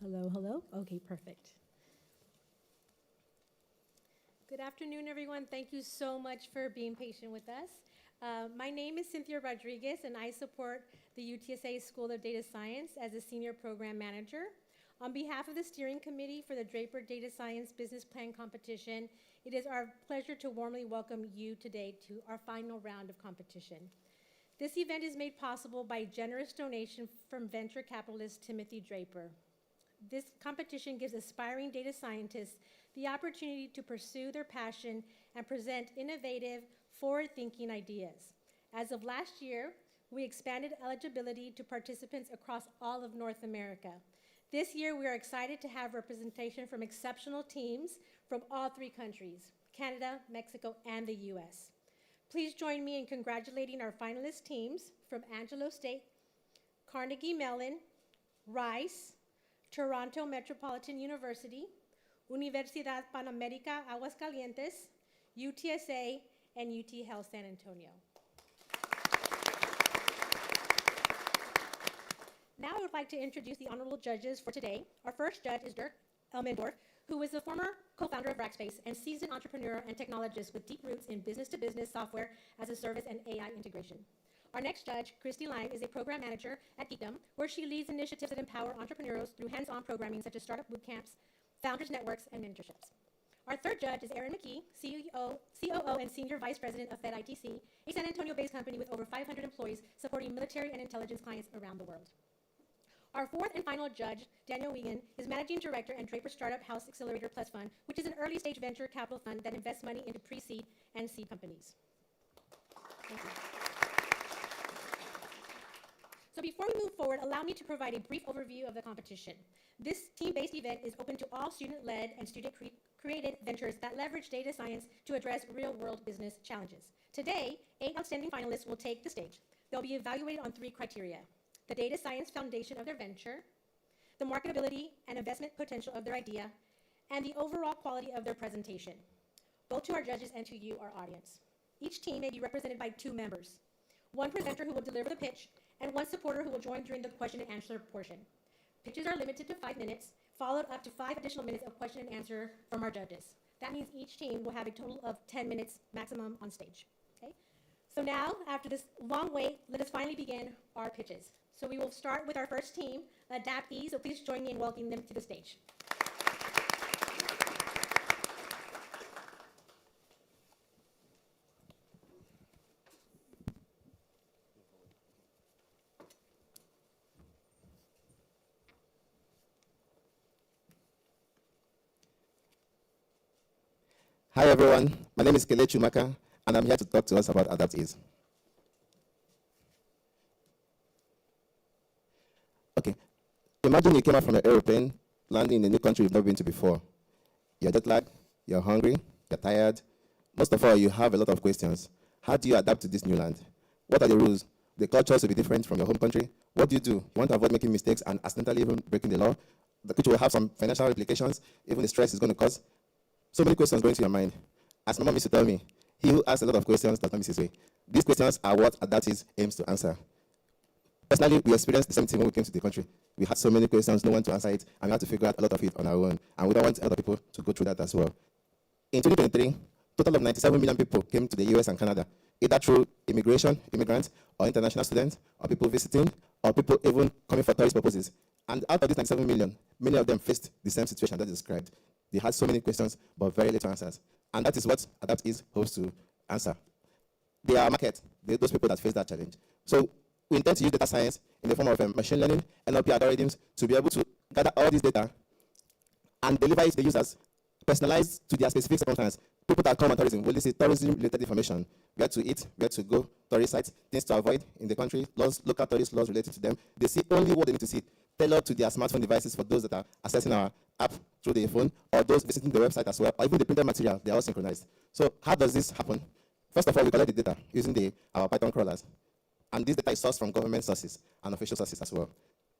Hello, hello. Okay, perfect. Good afternoon, everyone. Thank you so much for being patient with us. My name is Cynthia Rodriguez, and I support the UTSA School of Data Science as a Senior Program Manager. On behalf of the Steering Committee for the Draper Data Science Business Plan Competition, it is our pleasure to warmly welcome you today to our final round of competition. This event is made possible by a generous donation from venture capitalist Timothy Draper. This competition gives aspiring data scientists the opportunity to pursue their passion and present innovative, forward-thinking ideas. As of last year, we expanded eligibility to participants across all of North America. This year, we are excited to have representation from exceptional teams from all three countries, Canada, Mexico, and the US. Please join me in congratulating our finalist teams from Angelo State, Carnegie Mellon, Rice, Toronto Metropolitan University, Universidad Panamericana, Aguascalientes, UTSA, and UT Health San Antonio. Now I would like to introduce the honorable judges for today. Our first judge is Dirk Elmendorf, who is the former co-founder of Rackspace and seasoned entrepreneur and technologist with deep roots in business-to-business software as a service and AI integration. Our next judge, Christy Lime, is a program manager at Geekdom, where she leads initiatives that empower entrepreneurs through hands-on programming such as startup boot camps, founders networks, and mentorships. Our third judge is Erin McKee, COO and Senior Vice President of FedITC, a San Antonio-based company with over 500 employees supporting military and intelligence clients around the world. Our fourth and final judge, Daniel Wiegand, is Managing Director at Draper Startup House Accelerator Plus Fund, which is an early-stage venture capital fund that invests money into pre-seed and seed companies. Thank you. So before we move forward, allow me to provide a brief overview of the competition. This team-based event is open to all student-led and student-created ventures that leverage data science to address real-world business challenges. Today, 8 outstanding finalists will take the stage. They'll be evaluated on 3 criteria: the data science foundation of their venture, the marketability and investment potential of their idea, and the overall quality of their presentation, both to our judges and to you, our audience. Each team may be represented by 2 members, 1 presenter who will deliver the pitch, and 1 supporter who will join during the question and answer portion. Pitches are limited to 5 minutes, followed up to 5 additional minutes of question and answer from our judges. That means each team will have a total of 10 minutes maximum on stage. Okay? So now, after this long wait, let us finally begin our pitches. So we will start with our first team, AdaptEase, so please join me in welcoming them to the stage. Hi everyone, my name is Kelechi Maka, and I'm here to talk to us about AdaptEase. Okay, imagine you came out from an airplane, landing in a new country you've never been to before. You're jet lagged, you're hungry, you're tired. Most of all, you have a lot of questions. How do you adapt to this new land? What are the rules? The cultures will be different from your home country. What do? You want to avoid making mistakes and accidentally even breaking the law. The country will have some financial implications, even the stress is going to cause. So many questions going to your mind. As my mom used to tell me, he who asks a lot of questions does not miss his way. These questions are what AdaptEase aims to answer. Personally, we experienced the same thing when we came to the country. We had so many questions, no one to answer it, and we had to figure out a lot of it on our own. And we don't want other people to go through that as well. In 2023, total of 97 million people came to the US and Canada, either through immigration, immigrants, or international students, or people visiting, or people even coming for tourist purposes. And out of these 97 million, many of them faced the same situation that I described. They had so many questions, but very little answers. And that is what AdaptEase hopes to answer. They are a market, those people that face that challenge. So we intend to use data science in the form of machine learning, NLP algorithms, to be able to gather all this data and deliver it to the users, personalized to their specific circumstance. People that come on tourism will see tourism-related information, where to eat, where to go, tourist sites, things to avoid in the country, laws, local tourist laws related to them. They see only what they need to see, tailored to their smartphone devices for those that are accessing our app through the phone, or those visiting the website as well, or even the printed material. They are all synchronized. So how does this happen? First of all, we collect the data using our Python crawlers. And this data is sourced from government sources and official sources as well.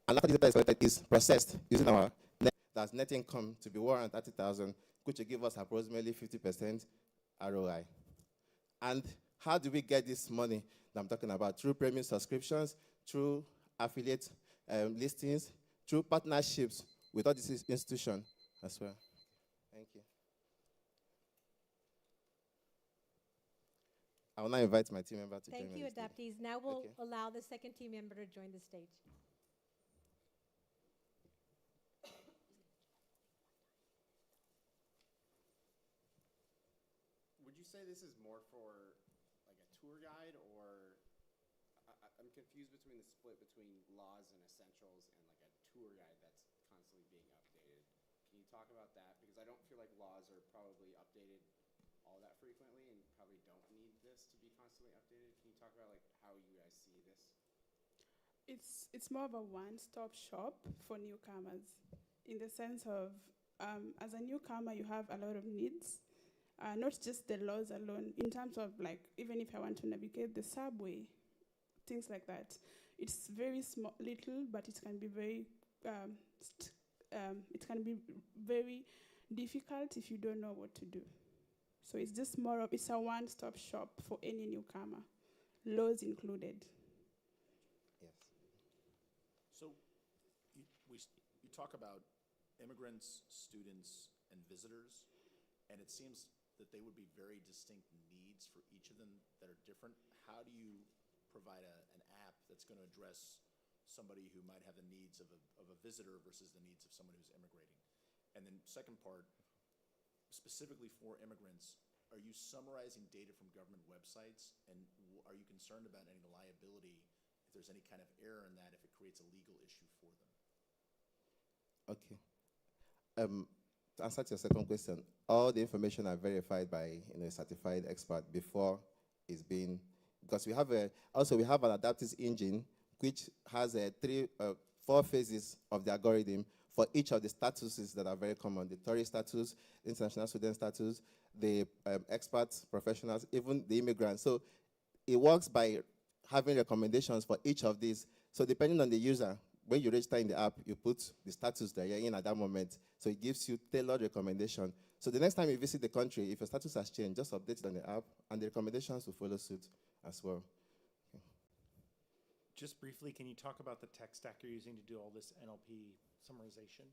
And after the data is collected, is processed using our net income to be 130,000, which will give us approximately 50% ROI. And how do we get this money that I'm talking about? Through premium subscriptions, through affiliate listings, through partnerships with all this institution as well. Thank you. I will now invite my team member to join me. Thank you, on the stage. AdaptEase. Now we'll Okay. allow the second team member to join the stage. Would you say this is more for like a tour guide, or I'm confused between the split between laws and essentials and like a tour guide that's constantly being updated? Can you talk about that? Because I don't feel like laws are probably updated all that frequently and probably don't need this to be constantly updated. Can you talk about like how you guys see this? It's more of a one-stop shop for newcomers, in the sense of, as a newcomer, you have a lot of needs, not just the laws alone. In terms of like, even if I want to navigate the subway, things like that, it's very small, little, but it can be very, very difficult if you don't know what to do. So it's just more of, it's a one-stop shop for any newcomer, laws included. Yes. So you talk about immigrants, students, and visitors, and it seems that they would be very distinct needs for each of them that are different. How do you provide an app that's going to address somebody who might have the needs of a visitor versus the needs of someone who's immigrating? And then second part, specifically for immigrants, are you summarizing data from government websites, and are you concerned about any liability if there's any kind of error in that, if it creates a legal issue for them? Okay. To answer to your second question, all the information are verified by a certified expert before it's being, because we have an AdaptEase engine which has 4 phases of the algorithm for each of the statuses that are very common: the tourist status, international student status, the experts, professionals, even the immigrants. So it works by having recommendations for each of these. So depending on the user, when you register in the app, you put the status that you're in at that moment. So it gives you tailored recommendation. So the next time you visit the country, if your status has changed, just update it on the app, and the recommendations will follow suit as well. Okay. Just briefly, can you talk about the tech stack you're using to do all this NLP summarization?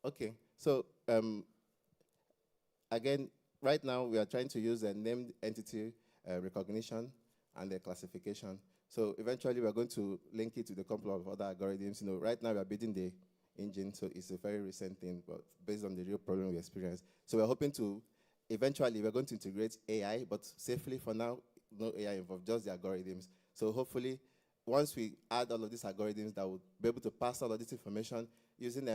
Okay, so again, right now we are trying to use a named entity recognition and the classification. So eventually we are going to link it to a couple of other algorithms. Right now we are building the engine, so it's a very recent thing, but based on the real problem we experience. So we're hoping to, eventually we're going to integrate AI, but safely for now, no AI involved, just the algorithms. So hopefully, once we add all of these algorithms that will be able to pass all of this information using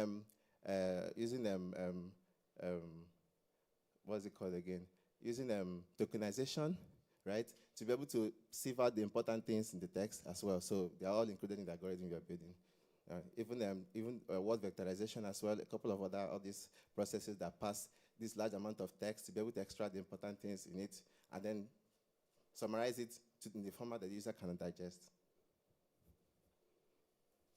what's it called again? Using tokenization, right? To be able to sieve out the important things in the text as well. So they are all included in the algorithm we are building. Even word vectorization as well, a couple of all these processes that pass this large amount of text to be able to extract the important things in it and then summarize it in the format that the user can digest.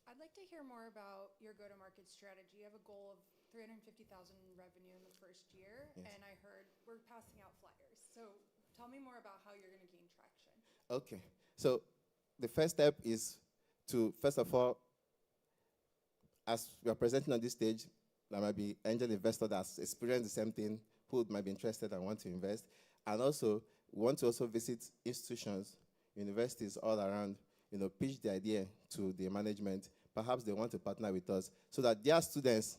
I'd like to hear more about your go-to-market strategy. You have a goal of $350,000 revenue in the first year, yes. And I heard we're passing out flyers. So tell me more about how you're going to gain traction. Okay, so the first step is to, first of all, as we are presenting on this stage, there might be angel investor that's experienced the same thing, who might be interested and want to invest. And also, we want to also visit institutions, universities all around, pitch the idea to the management. Perhaps they want to partner with us so that their students,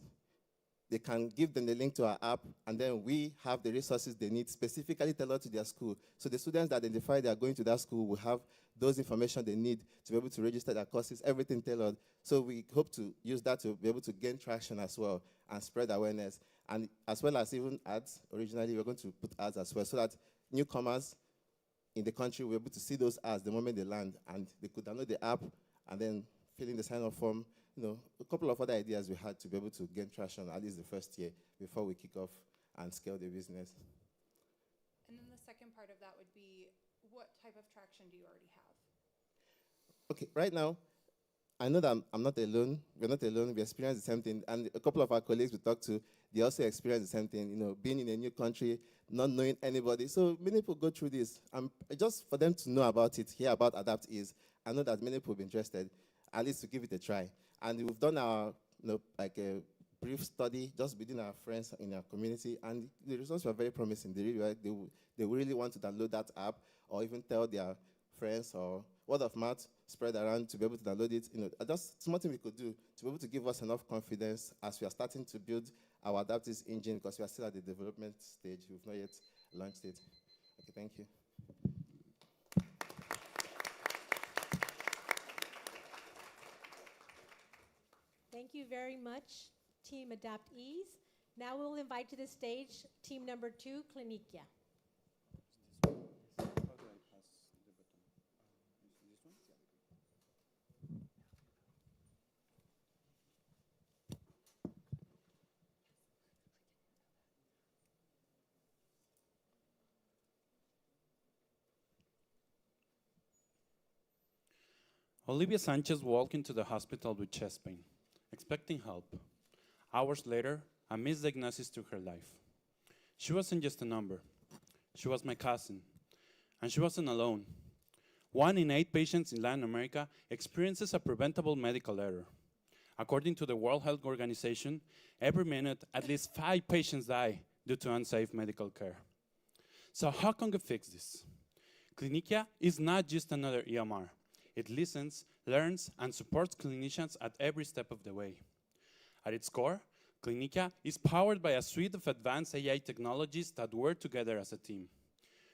they can give them the link to our app, and then we have the resources they need specifically tailored to their school. So the students that identify they are going to that school will have those information they need to be able to register their courses, everything tailored. So we hope to use that to be able to gain traction as well and spread awareness. And as well as even ads, originally we're going to put ads as well so that newcomers in the country will be able to see those ads the moment they land, and they could download the app and then fill in the sign-up form. A couple of other ideas we had to be able to gain traction at least the first year before we kick off and scale the business. And then the second part of that would be, what type of traction do you already have? Okay, right now, I know that I'm not alone. We're not alone. We experience the same thing. And a couple of our colleagues we talked to, they also experience the same thing, being in a new country, not knowing anybody. So many people go through this. Just for them to know about it, hear about AdaptEase, I know that many people will be interested, at least to give it a try. And we've done our like a brief study just within our friends in our community, and the results were very promising. They really, they really want to download that app, or even tell their friends, or word of mouth spread around to be able to download it. Just something we could do to be able to give us enough confidence as we are starting to build our AdaptEase engine, because we are still at the development stage. We've not yet launched it. Okay, thank you. Thank you very much, Team AdaptEase. Now we'll invite to the stage team number 2, CLINIKIA. Olivia Sanchez walked into the hospital with chest pain, expecting help. Hours later, a misdiagnosis took her life. She wasn't just a number. She was my cousin, and she wasn't alone. 1 in 8 patients in Latin America experiences a preventable medical error. According to the World Health Organization, every minute, at least 5 patients die due to unsafe medical care. So how can we fix this? CLINIKIA is not just another EMR. It listens, learns, and supports clinicians at every step of the way. At its core, CLINIKIA is powered by a suite of advanced AI technologies that work together as a team.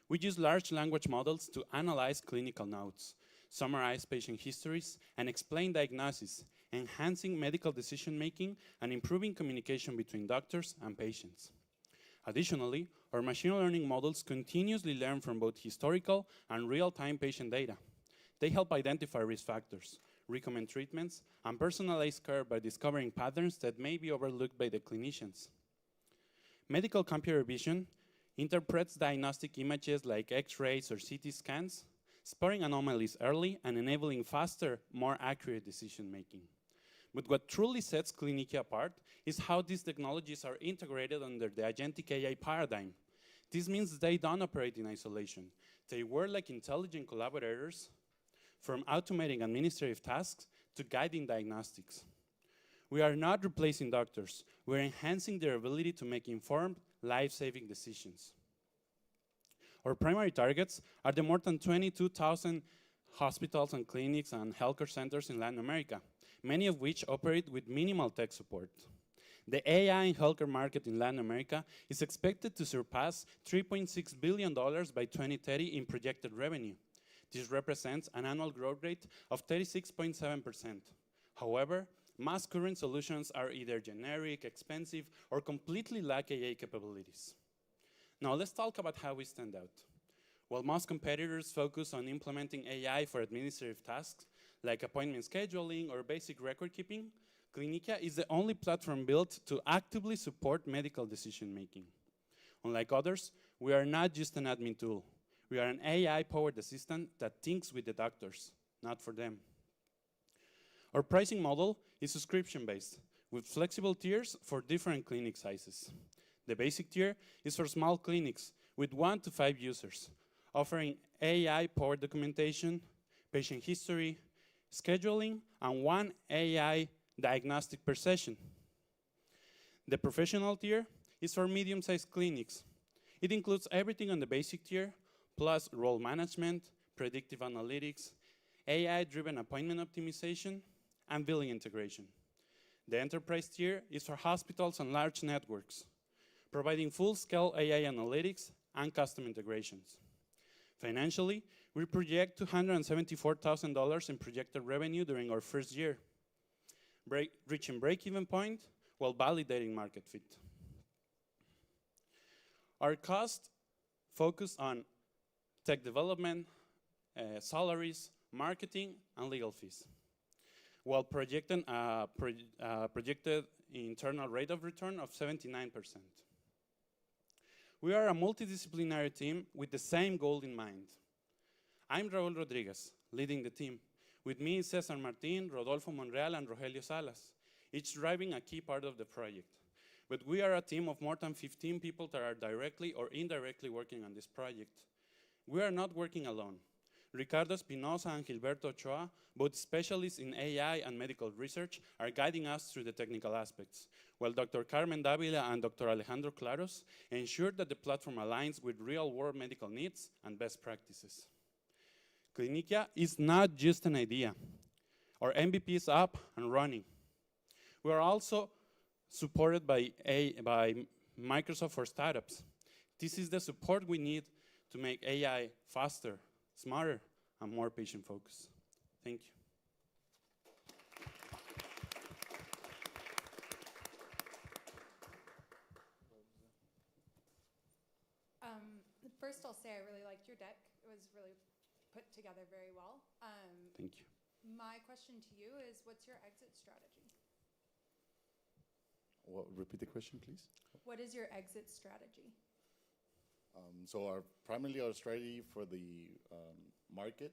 We use large language models to analyze clinical notes, summarize patient histories, and explain diagnoses, enhancing medical decision-making and improving communication between doctors and patients. Additionally, our machine learning models continuously learn from both historical and real-time patient data. They help identify risk factors, recommend treatments, and personalize care by discovering patterns that may be overlooked by the clinicians. Medical computer vision interprets diagnostic images like X-rays or CT scans, spotting anomalies early and enabling faster, more accurate decision-making. But what truly sets CLINIKIA apart is how these technologies are integrated under the agentic AI paradigm. This means they don't operate in isolation. They work like intelligent collaborators, from automating administrative tasks to guiding diagnostics. We are not replacing doctors. We're enhancing their ability to make informed, life-saving decisions. Our primary targets are the more than 22,000 hospitals and clinics and healthcare centers in Latin America, many of which operate with minimal tech support. The AI and healthcare market in Latin America is expected to surpass $3.6 billion by 2030 in projected revenue. This represents an annual growth rate of 36.7%. However, most current solutions are either generic, expensive, or completely lack AI capabilities. Now let's talk about how we stand out. While most competitors focus on implementing AI for administrative tasks, like appointment scheduling or basic record keeping, CLINIKIA is the only platform built to actively support medical decision-making. Unlike others, we are not just an admin tool. We are an AI-powered assistant that thinks with the doctors, not for them. Our pricing model is subscription-based, with flexible tiers for different clinic sizes. The basic tier is for small clinics with 1 to 5 users, offering AI-powered documentation, patient history, scheduling, and 1 AI diagnostic per session. The professional tier is for medium-sized clinics. It includes everything on the basic tier, plus role management, predictive analytics, AI-driven appointment optimization, and billing integration. The enterprise tier is for hospitals and large networks, providing full-scale AI analytics and custom integrations. Financially, we project $274,000 in projected revenue during our first year, reaching break-even point while validating market fit. Our costs focus on tech development, salaries, marketing, and legal fees, while projected internal rate of return of 79%. We are a multidisciplinary team with the same goal in mind. I'm Raul Rodriguez, leading the team. With me is Cesar Martin, Rodolfo Monreal, and Rogelio Salas, each driving a key part of the project. But we are a team of more than 15 people that are directly or indirectly working on this project. We are not working alone. Ricardo Espinosa and Gilberto Ochoa, both specialists in AI and medical research, are guiding us through the technical aspects, while Dr. Carmen Davila and Dr. Alejandro Claros ensure that the platform aligns with real-world medical needs and best practices. CLINIKIA is not just an idea. Our MVP is up and running. We are also supported by Microsoft for Startups. This is the support we need to make AI faster, smarter, and more patient-focused. Thank you. First, I'll say I really liked your deck. It was really put together very well. Thank you. My question to you is, what's your exit strategy? Well, repeat the question, please. What is your exit strategy? So primarily our strategy for the market,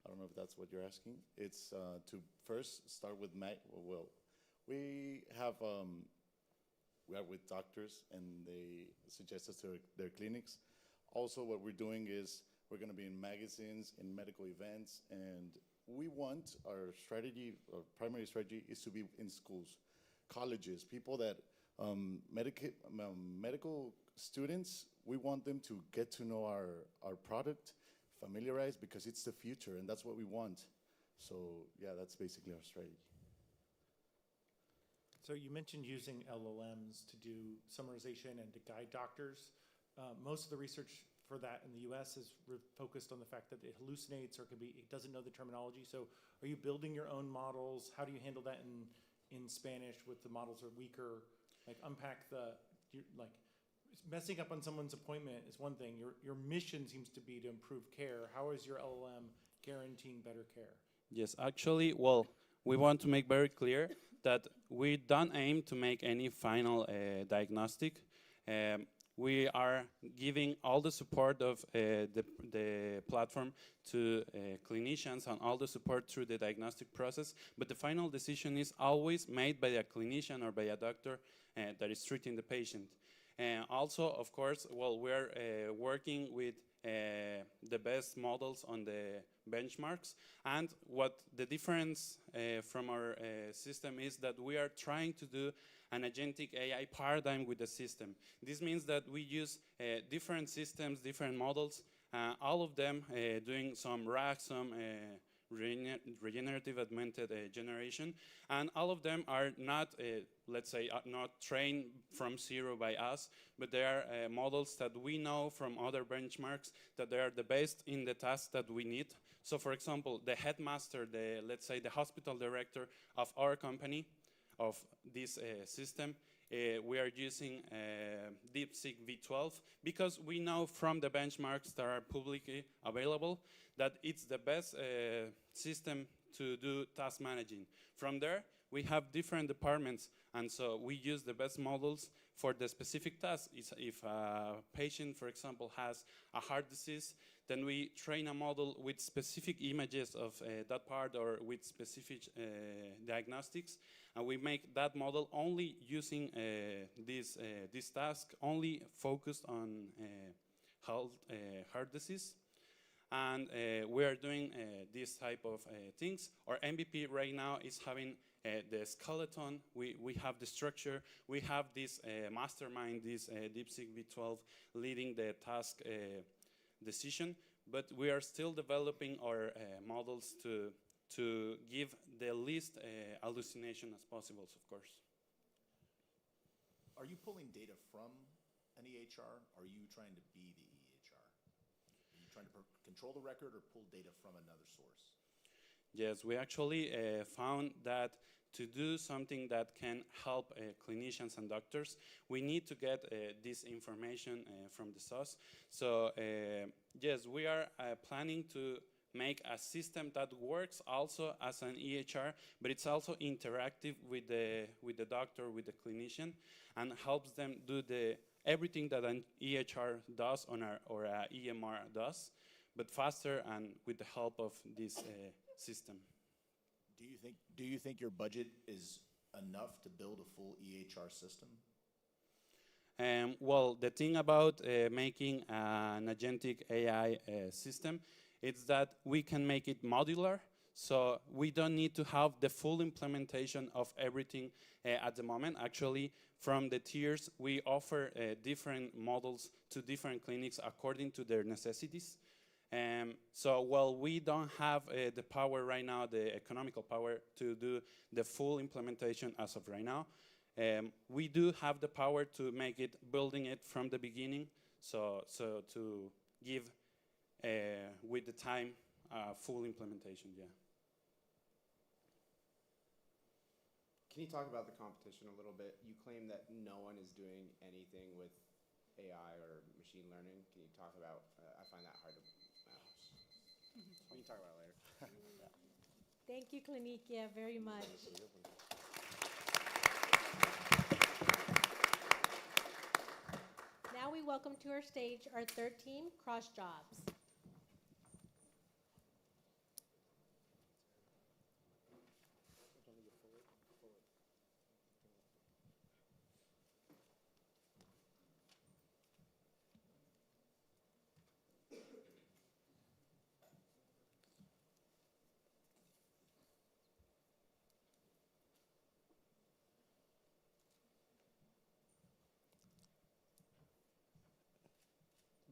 I don't know if that's what you're asking, it's to first start with, we are with doctors and they suggest us to their clinics. Also what we're doing is we're gonna be in magazines, in medical events, and we want our strategy, our primary strategy is to be in schools, colleges, people that, medical students, we want them to get to know our product, familiarize, because it's the future and that's what we want. So yeah, that's basically our strategy. So you mentioned using LLMs to do summarization and to guide doctors. Most of the research for that in the US is focused on the fact that it hallucinates or it doesn't know the terminology. So are you building your own models? How do you handle that in Spanish with the models are weaker? Like unpack messing up on someone's appointment is one thing. Your mission seems to be to improve care. How is your LLM guaranteeing better care? Yes, actually, well, we want to make very clear that we don't aim to make any final diagnostic. We are giving all the support of the platform to clinicians and all the support through the diagnostic process, but the final decision is always made by a clinician or by a doctor that is treating the patient. Also, of course, well, we're working with the best models on the benchmarks, and what the difference from our system is that we are trying to do an agentic AI paradigm with the system. This means that we use different systems, different models, all of them doing some RAG, some regenerative augmented generation, and all of them are not, let's say, not trained from zero by us, but they are models that we know from other benchmarks that they are the best in the task that we need. So for example, the headmaster, let's say the hospital director of our company, of this system, we are using DeepSeek V12 because we know from the benchmarks that are publicly available that it's the best system to do task managing. From there, we have different departments, and so we use the best models for the specific task. If a patient, for example, has a heart disease, then we train a model with specific images of that part or with specific diagnostics, and we make that model only using this task, only focused on heart disease. And we are doing this type of things. Our MVP right now is having the skeleton, we have the structure, we have this mastermind, this DeepSeek V12 leading the task decision, but we are still developing our models to give the least hallucination as possible, of course. Are you pulling data from an EHR, or are you trying to be the EHR? Are you trying to control the record or pull data from another source? Yes, we actually found that to do something that can help clinicians and doctors, we need to get this information from the source. So yes, we are planning to make a system that works also as an EHR, but it's also interactive with the doctor, with the clinician, and helps them do everything that an EHR does or a EMR does, but faster and with the help of this system. Do you think your budget is enough to build a full EHR system? Well, the thing about making an agentic AI system It's that we can make it modular, so we don't need to have the full implementation of everything at the moment. Actually, from the tiers, we offer different models to different clinics according to their necessities. So while we don't have the power right now, the economical power to do the full implementation as of right now, we do have the power to make it, building it from the beginning, so to give with the time full implementation, yeah. Can you talk about the competition a little bit? You claim that no one is doing anything with AI or machine learning. Can you talk about, I find that hard to, we can talk about it later. Thank you, CLINIKIA, very much. Now we welcome to our stage our third team, CrossJobs.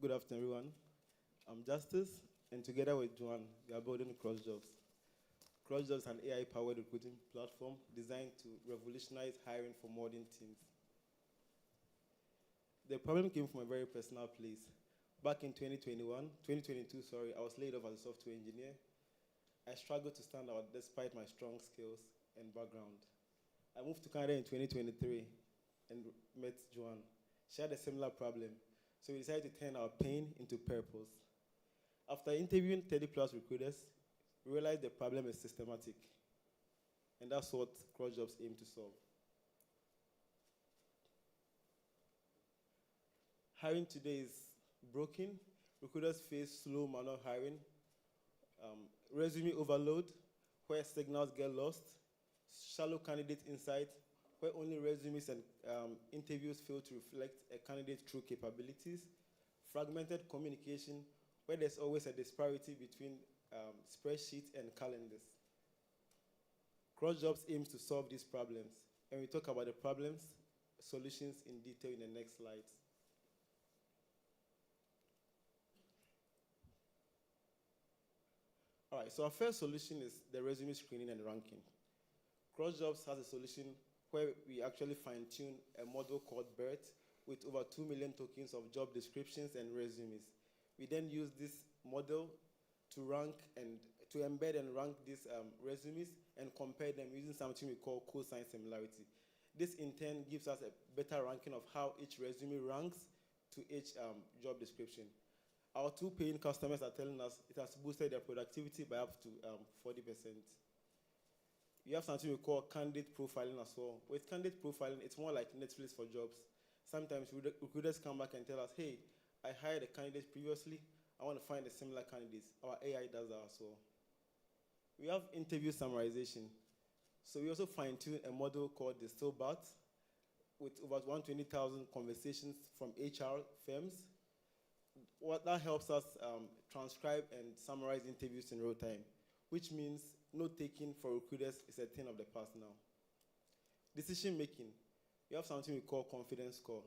Good afternoon, everyone. I'm Justice, and together with Joanne, we are building CrossJobs. CrossJobs is an AI-powered recruiting platform designed to revolutionize hiring for modern teams. The problem came from a very personal place. Back in 2022, I was laid off as a software engineer. I struggled to stand out despite my strong skills and background. I moved to Canada in 2023 and met Joanne. She had a similar problem. So we decided to turn our pain into purpose. After interviewing 30+ recruiters, we realized the problem is systematic. And that's what CrossJobs aim to solve. Hiring today is broken. Recruiters face slow manual hiring, resume overload, where signals get lost, shallow candidate insight, where only resumes and interviews fail to reflect a candidate's true capabilities, fragmented communication, where there's always a disparity between spreadsheets and calendars. CrossJobs aims to solve these problems, and we talk about the problems, solutions in detail in the next slides. All right, so our first solution is the resume screening and ranking. CrossJobs has a solution where we actually fine-tune a model called BERT with over 2 million tokens of job descriptions and resumes. We then use this model to rank and to embed and rank these resumes and compare them using something we call cosine similarity. This in turn gives us a better ranking of how each resume ranks to each job description. Our 2 paying customers are telling us it has boosted their productivity by up to 40%. We have something we call candidate profiling as well. With candidate profiling, it's more like Netflix for jobs. Sometimes recruiters come back and tell us, hey, I hired a candidate previously. I want to find a similar candidates. Our AI does that as well. We have interview summarization. So we also fine-tune a model called the Stillbot with over 120,000 conversations from HR firms. What that helps us transcribe and summarize interviews in real time, which means note-taking for recruiters is a thing of the past now. Decision-making. We have something we call confidence score.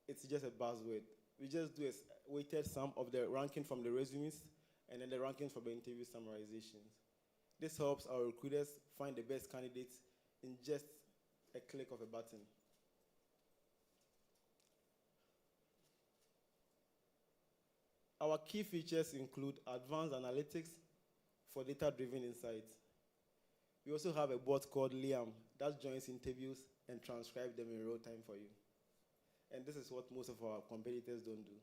It's just a buzzword. We just do a weighted sum of the ranking from the resumes and then the rankings from the interview summarizations. This helps our recruiters find the best candidates in just a click of a button. Our key features include advanced analytics for data-driven insights. We also have a bot called Liam that joins interviews and transcribes them in real time for you. And this is what most of our competitors don't do.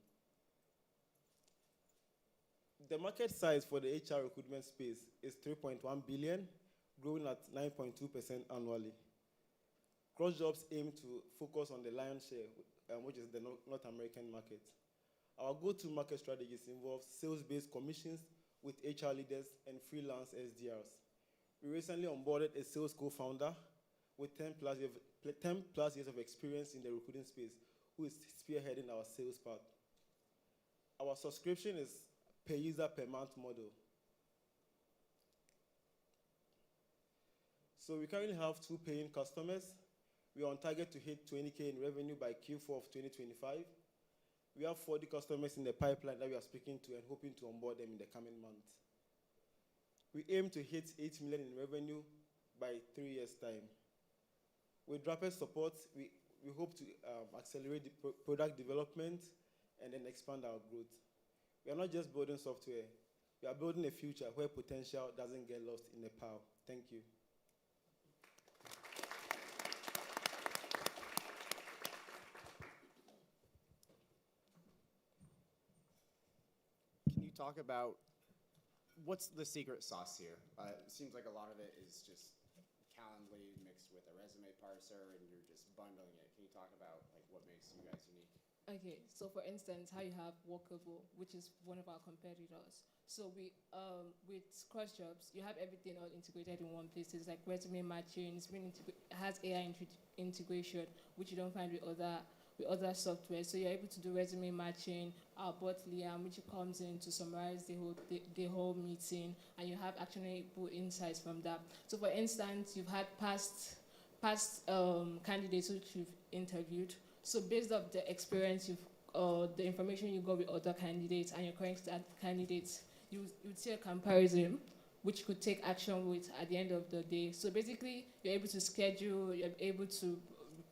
The market size for the HR recruitment space is 3.1 billion, growing at 9.2% annually. CrossJobs aim to focus on the lion's share, which is the North American market. Our go-to-market strategies involve sales-based commissions with HR leaders and freelance SDRs. We recently onboarded a sales co-founder with 10+ years of experience in the recruiting space, who is spearheading our sales part. Our subscription is per user per month model. So we currently have 2 paying customers. We are on target to hit 20K in revenue by Q4 of 2025. We have 40 customers in the pipeline that we are speaking to and hoping to onboard them in the coming months. We aim to hit 8 million in revenue by 3 years' time. With Draper's support, we hope to accelerate the product development and then expand our growth. We are not just building software. We are building a future where potential doesn't get lost in the pile. Thank you. Can you talk about what's the secret sauce here? It seems like a lot of it is just Calendly mixed with a resume parser, and you're just bundling it. Can you talk about like what makes you guys unique? Okay, so for instance, how you have Workable, which is one of our competitors. So we, with CrossJobs, you have everything all integrated in one place. It's like resume matching, it has AI integration, which you don't find with other software. So you're able to do resume matching, our bot Liam, which comes in to summarize the whole meeting, and you have actionable insights from that. So for instance, you've had past candidates which you've interviewed. So based on the experience the information you got with other candidates and your current candidates, you'd see a comparison which you could take action with at the end of the day. So basically, you're able to schedule, you're able to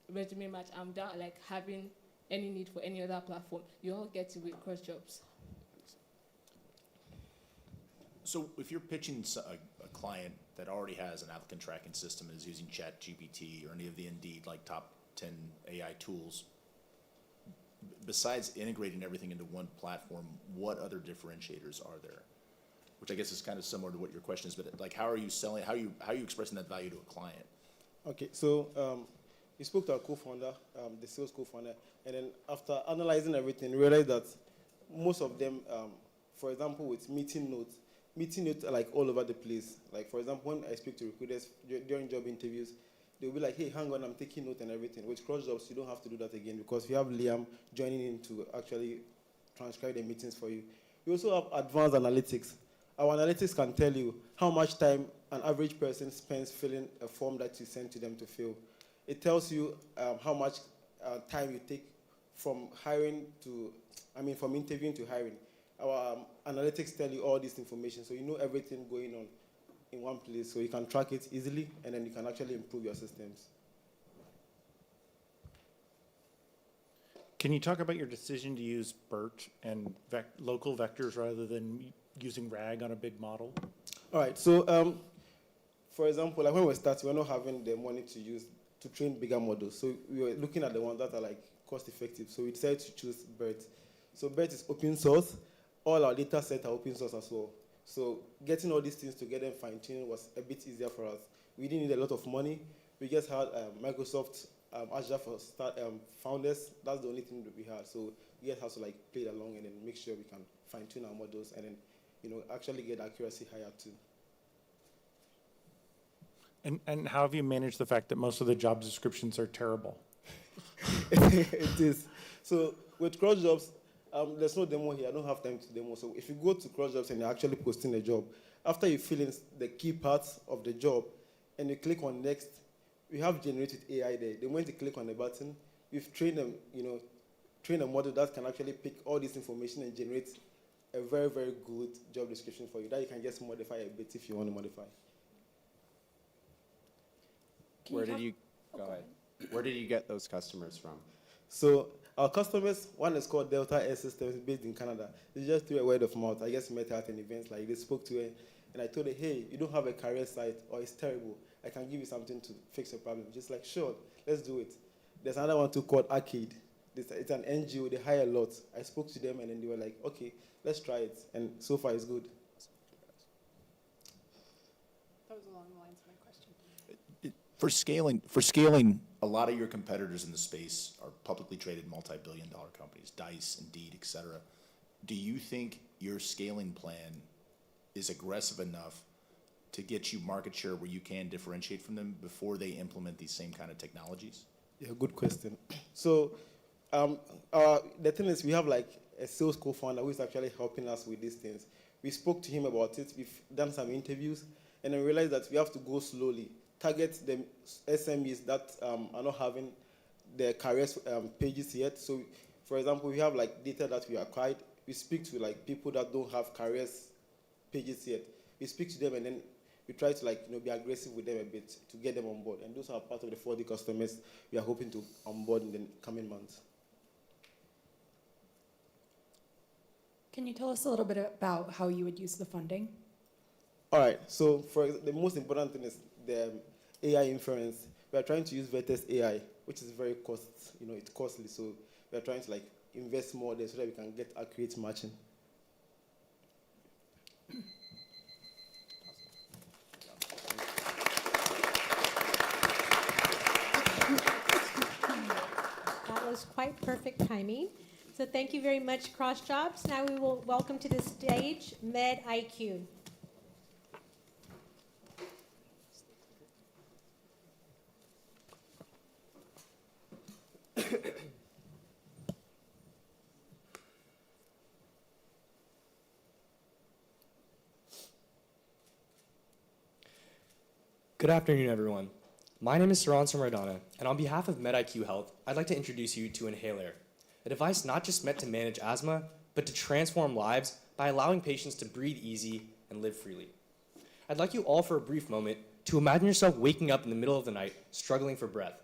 resume match without like having any need for any other platform. You all get it with CrossJobs. So if you're pitching a client that already has an applicant tracking system and is using ChatGPT or any of the Indeed like top 10 AI tools, besides integrating everything into one platform, what other differentiators are there? Which I guess is kind of similar to what your question is, but like how are you selling, how are you expressing that value to a client? Okay, so we spoke to our co-founder, the sales co-founder, and then after analyzing everything, we realized that most of them, for example, with meeting notes are like all over the place. Like, for example, when I speak to recruiters during job interviews, they'll be like, hey, hang on, I'm taking note and everything. With CrossJobs, you don't have to do that again because we have Liam joining in to actually transcribe the meetings for you. We also have advanced analytics. Our analytics can tell you how much time an average person spends filling a form that you send to them to fill. It tells you how much time you take from from interviewing to hiring. Our analytics tell you all this information, so you know everything going on in one place, so you can track it easily, and then you can actually improve your systems. Can you talk about your decision to use BERT and local vectors rather than using RAG on a big model? All right, so for example, like when we started, we're not having the money to train bigger models, so we were looking at the ones that are like cost effective, so we decided to choose BERT. So BERT is open source. All our data sets are open source as well. So getting all these things together and fine-tuning was a bit easier for us. We didn't need a lot of money. We just had Microsoft Azure for founders. That's the only thing that we had. So we just have to like play along and then make sure we can fine-tune our models and then actually get accuracy higher too. And how have you managed the fact that most of the job descriptions are terrible? It is. So with CrossJobs, there's no demo here. I don't have time to demo. So if you go to CrossJobs and you're actually posting a job, after you fill in the key parts of the job and you click on next, we have generated AI there. The moment you click on the button, we've trained them, trained a model that can actually pick all this information and generate a very, very good job description for you that you can just modify a bit if you want to modify. Where did you get those customers from? So our customers, one is called Delta Air Systems, based in Canada. It's just through a word of mouth. I just met her at an event, like they spoke to her, and I told her, hey, you don't have a career site, or it's terrible. I can give you something to fix your problem. Just like, sure, let's do it. There's another one too called Arcade. It's an NGO, they hire a lot. I spoke to them, and then they were like, okay, let's try it. And so far, it's good. That was along the lines of my question. For scaling, a lot of your competitors in the space are publicly traded multi-billion-dollar companies, Dice, Indeed, et cetera. Do you think your scaling plan is aggressive enough to get you market share where you can differentiate from them before they implement these same kind of technologies? Yeah, good question. So the thing is, we have like a sales co-founder who is actually helping us with these things. We spoke to him about it. We've done some interviews, and then realized that we have to go slowly, target the SMEs that are not having the careers pages yet. So, for example, we have like data that we acquired. We speak to like people that don't have careers pages yet. We speak to them, and then we try to be aggressive with them a bit to get them on board. And those are part of the 40 customers we are hoping to onboard in the coming months. Can you tell us a little bit about how you would use the funding? All right, so the most important thing is the AI inference. We are trying to use Vertex AI, which is very it's costly. So we are trying to invest more there so that we can get accurate matching. That was quite perfect timing. So thank you very much, CrossJobs. Now we will welcome to the stage MedIQ. Good afternoon, everyone. My name is Saran Samardana, and on behalf of MedIQ Health, I'd like to introduce you to Inhaler, a device not just meant to manage asthma, but to transform lives by allowing patients to breathe easy and live freely. I'd like you all for a brief moment to imagine yourself waking up in the middle of the night, struggling for breath,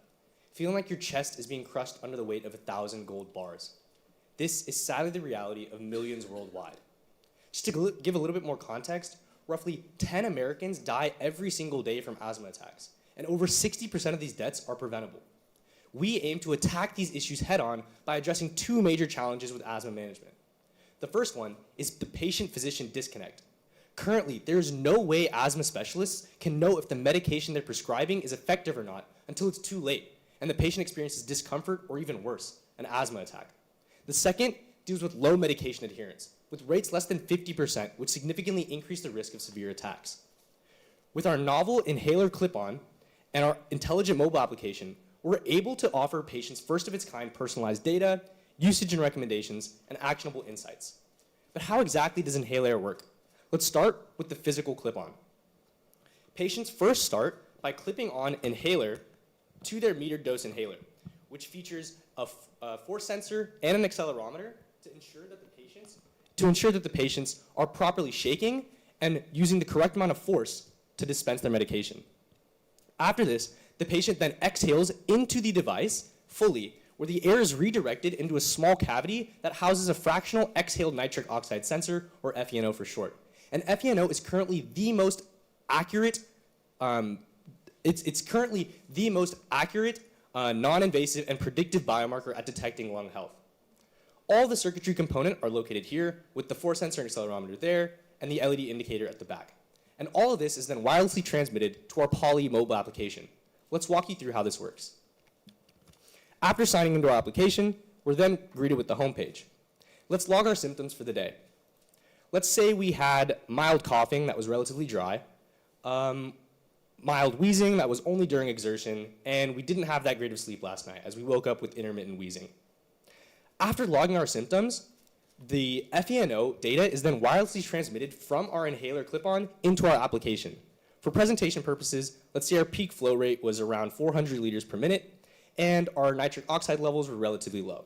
feeling like your chest is being crushed under the weight of 1,000 gold bars. This is sadly the reality of millions worldwide. Just to give a little bit more context, roughly 10 Americans die every single day from asthma attacks, and over 60% of these deaths are preventable. We aim to attack these issues head-on by addressing two major challenges with asthma management. The first one is the patient-physician disconnect. Currently, there is no way asthma specialists can know if the medication they're prescribing is effective or not until it's too late, and the patient experiences discomfort or even worse, an asthma attack. The second deals with low medication adherence, with rates less than 50%, which significantly increase the risk of severe attacks. With our novel inhaler clip-on and our intelligent mobile application, we're able to offer patients first-of-its-kind personalized data, usage and recommendations, and actionable insights. But how exactly does Inhaler work? Let's start with the physical clip-on. Patients first start by clipping on Inhaler to their metered dose inhaler, which features a force sensor and an accelerometer to ensure that the patients are properly shaking and using the correct amount of force to dispense their medication. After this, the patient then exhales into the device fully, where the air is redirected into a small cavity that houses a fractional exhaled nitric oxide sensor, or FeNO for short. And FeNO is currently the most accurate, non-invasive and predictive biomarker at detecting lung health. All the circuitry components are located here, with the force sensor and accelerometer there, and the LED indicator at the back. And all of this is then wirelessly transmitted to our Poly mobile application. Let's walk you through how this works. After signing into our application, we're then greeted with the homepage. Let's log our symptoms for the day. Let's say we had mild coughing that was relatively dry, mild wheezing that was only during exertion, and we didn't have that great of sleep last night as we woke up with intermittent wheezing. After logging our symptoms, the FeNO data is then wirelessly transmitted from our inhaler clip-on into our application. For presentation purposes, let's say our peak flow rate was around 400 liters per minute, and our nitric oxide levels were relatively low.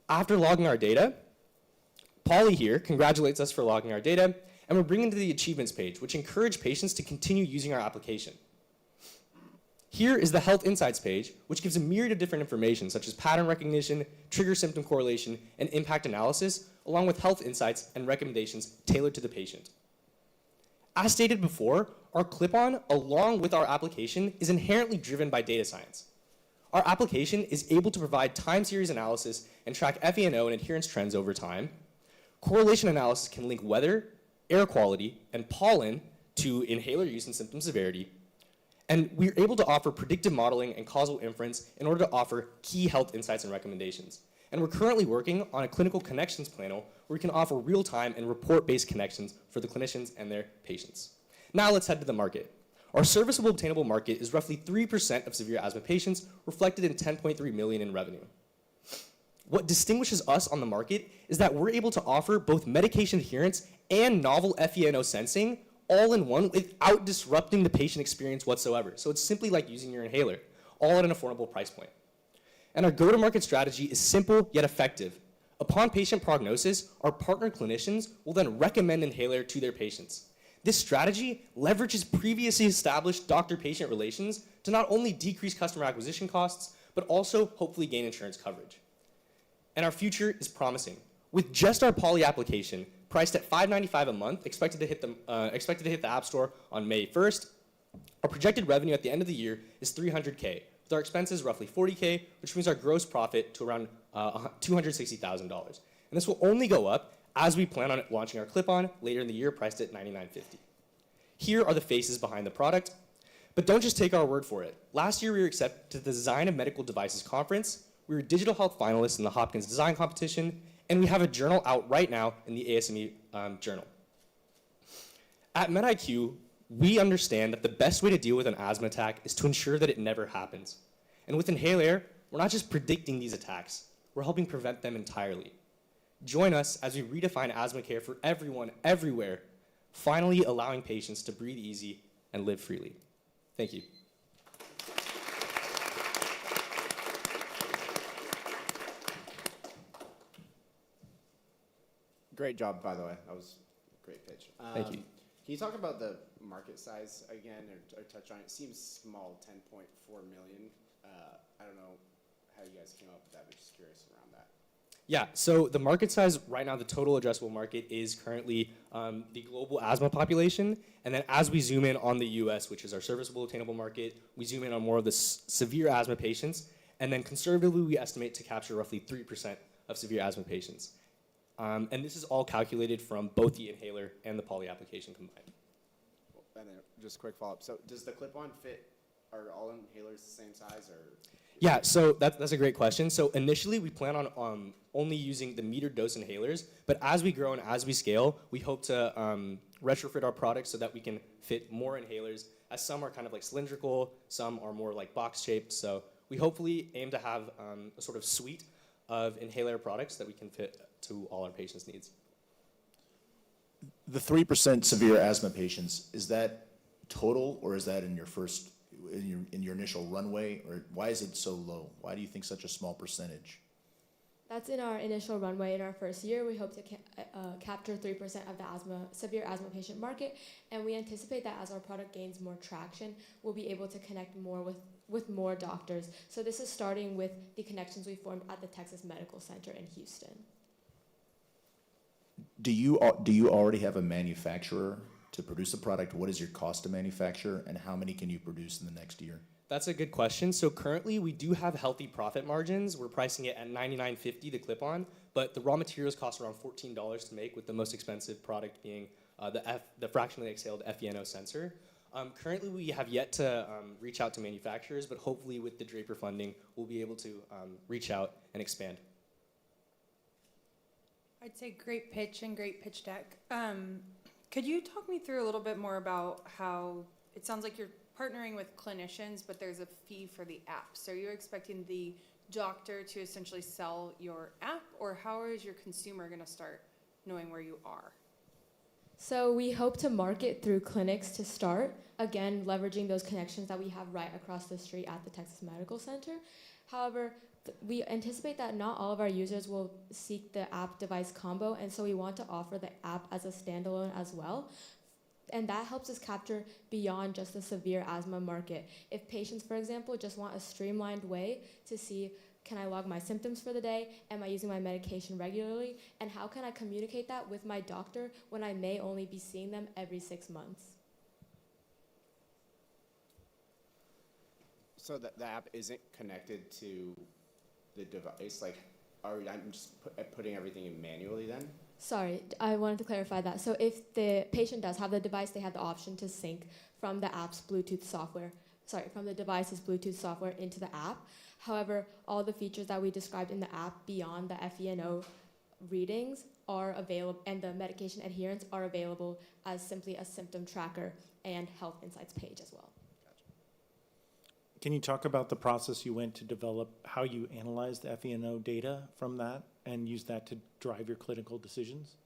After logging our data, Polly here congratulates us for logging our data, and we're bringing to the achievements page, which encourage patients to continue using our application. Here is the Health Insights page, which gives a myriad of different information, such as pattern recognition, trigger symptom correlation, and impact analysis, along with health insights and recommendations tailored to the patient. As stated before, our clip-on, along with our application, is inherently driven by data science. Our application is able to provide time series analysis and track FeNO and adherence trends over time. Correlation analysis can link weather, air quality, and pollen to inhaler use and symptom severity. And we're able to offer predictive modeling and causal inference in order to offer key health insights and recommendations. And we're currently working on a clinical connections panel where we can offer real-time and report-based connections for the clinicians and their patients. Now let's head to the market. Our serviceable obtainable market is roughly 3% of severe asthma patients, reflected in $10.3 million in revenue. What distinguishes us on the market is that we're able to offer both medication adherence and novel FeNO sensing all in one without disrupting the patient experience whatsoever. So it's simply like using your inhaler, all at an affordable price point. And our go-to-market strategy is simple yet effective. Upon patient prognosis, our partner clinicians will then recommend inhaler to their patients. This strategy leverages previously established doctor-patient relations to not only decrease customer acquisition costs, but also hopefully gain insurance coverage. And our future is promising. With just our Poly application, priced at $5.95 a month, expected to hit the App Store on May 1st, our projected revenue at the end of the year is $300K, with our expenses roughly $40K, which means our gross profit to around $260,000. And this will only go up as we plan on launching our clip-on later in the year, priced at $99.50. Here are the faces behind the product, but don't just take our word for it. Last year, we were accepted to the Design of Medical Devices Conference. We were digital health finalists in the Hopkins Design Competition, and we have a journal out right now in the ASME journal. At MedIQ, we understand that the best way to deal with an asthma attack is to ensure that it never happens. And with Inhalair, we're not just predicting these attacks, we're helping prevent them entirely. Join us as we redefine asthma care for everyone, everywhere, finally allowing patients to breathe easy and live freely. Thank you. Great job, by the way. That was a great pitch. Thank you. Can you talk about the market size again, or touch on it? It seems small, 10.4 million. I don't know how you guys came up with that, but just curious around that. Yeah, so the market size right now, the total addressable market is currently the global asthma population. And then as we zoom in on the US, which is our serviceable attainable market, we zoom in on more of the severe asthma patients. And then conservatively, we estimate to capture roughly 3% of severe asthma patients. And this is all calculated from both the inhaler and the Poly application combined. And then just a quick follow-up. So does the clip-on fit, are all inhalers the same size, or? Yeah, so that's a great question. So initially, we plan on only using the metered dose inhalers, but as we grow and as we scale, we hope to retrofit our products so that we can fit more inhalers, as some are kind of like cylindrical, some are more like box-shaped. So we hopefully aim to have a sort of suite of inhaler products that we can fit to all our patients' needs. The 3% severe asthma patients, is that total, or is that in your first, in your initial runway, or why is it so low? Why do you think such a small percentage? That's in our initial runway in our first year. We hope to capture 3% of the severe asthma patient market, and we anticipate that as our product gains more traction, we'll be able to connect more with more doctors. So this is starting with the connections we formed at the Texas Medical Center in Houston. Do you already have a manufacturer to produce the product? What is your cost to manufacture, and how many can you produce in the next year? That's a good question. So currently, we do have healthy profit margins. We're pricing it at $99.50 the clip-on, but the raw materials cost around $14 to make, with the most expensive product being the fractionally exhaled FeNO sensor. Currently, we have yet to reach out to manufacturers, but hopefully with the Draper funding, we'll be able to reach out and expand. I'd say great pitch and great pitch deck. Could you talk me through a little bit more about how it sounds like you're partnering with clinicians, but there's a fee for the app? So are you expecting the doctor to essentially sell your app, or how is your consumer going to start knowing where you are? So we hope to market through clinics to start, again, leveraging those connections that we have right across the street at the Texas Medical Center. However, we anticipate that not all of our users will seek the app device combo, and so we want to offer the app as a standalone as well. And that helps us capture beyond just the severe asthma market. If patients, for example, just want a streamlined way to see, can I log my symptoms for the day? Am I using my medication regularly? And how can I communicate that with my doctor when I may only be seeing them every 6 months? So the app isn't connected to the device? Like, I'm just putting everything in manually then? Sorry, I wanted to clarify that. So if the patient does have the device, they have the option to sync from the app's Bluetooth software, from the device's Bluetooth software into the app. However, all the features that we described in the app beyond the FeNO readings are available, and the medication adherence are available as simply a symptom tracker and health insights page as well. Can you talk about the process you went to develop, how you analyzed the FENO data from that and use that to drive your clinical decisions?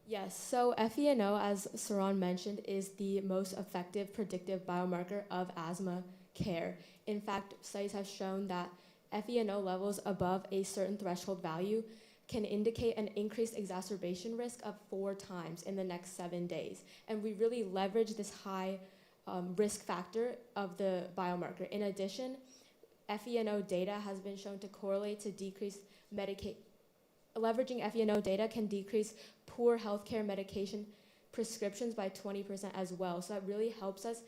Yes, so FENO, as Saran mentioned, is the most effective predictive biomarker of asthma care. In fact, studies have shown that FENO levels above a certain threshold value can indicate an increased exacerbation risk of 4 times in the next 7 days. And we really leverage this high risk factor of the biomarker. In addition, FENO data has been shown to correlate to decreased leveraging FENO data can decrease poor healthcare medication prescriptions by 20% as well. So that really helps us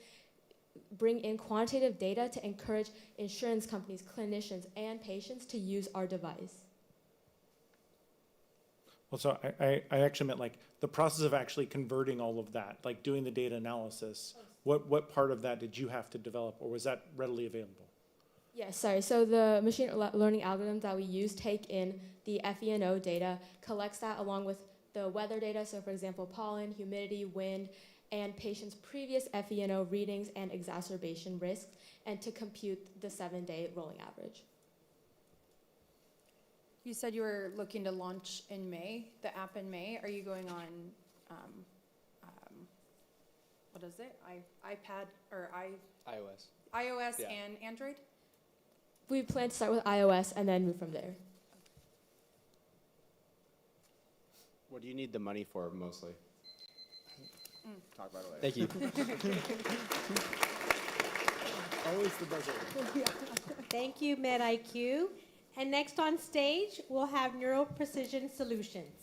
bring in quantitative data to encourage insurance companies, clinicians, and patients to use our device. Well, so I actually meant like the process of actually converting all of that, like doing the data analysis. What part of that did you have to develop, or was that readily available? Yes, sorry. So the machine learning algorithms that we use take in the FENO data, collects that along with the weather data. So for example, pollen, humidity, wind, and patients' previous FENO readings and exacerbation risks, and to compute the 7-day rolling average. You said you were looking to launch in May, the app in May. Are you going on, what is it? iPad or iOS. iOS Yeah. and Android? We plan to start with iOS and then move from there. What do you need the money for mostly? Talk about it later. Thank you. Always the buzzer. Thank you, MedIQ. And next on stage, we'll have Neural Precision Solutions.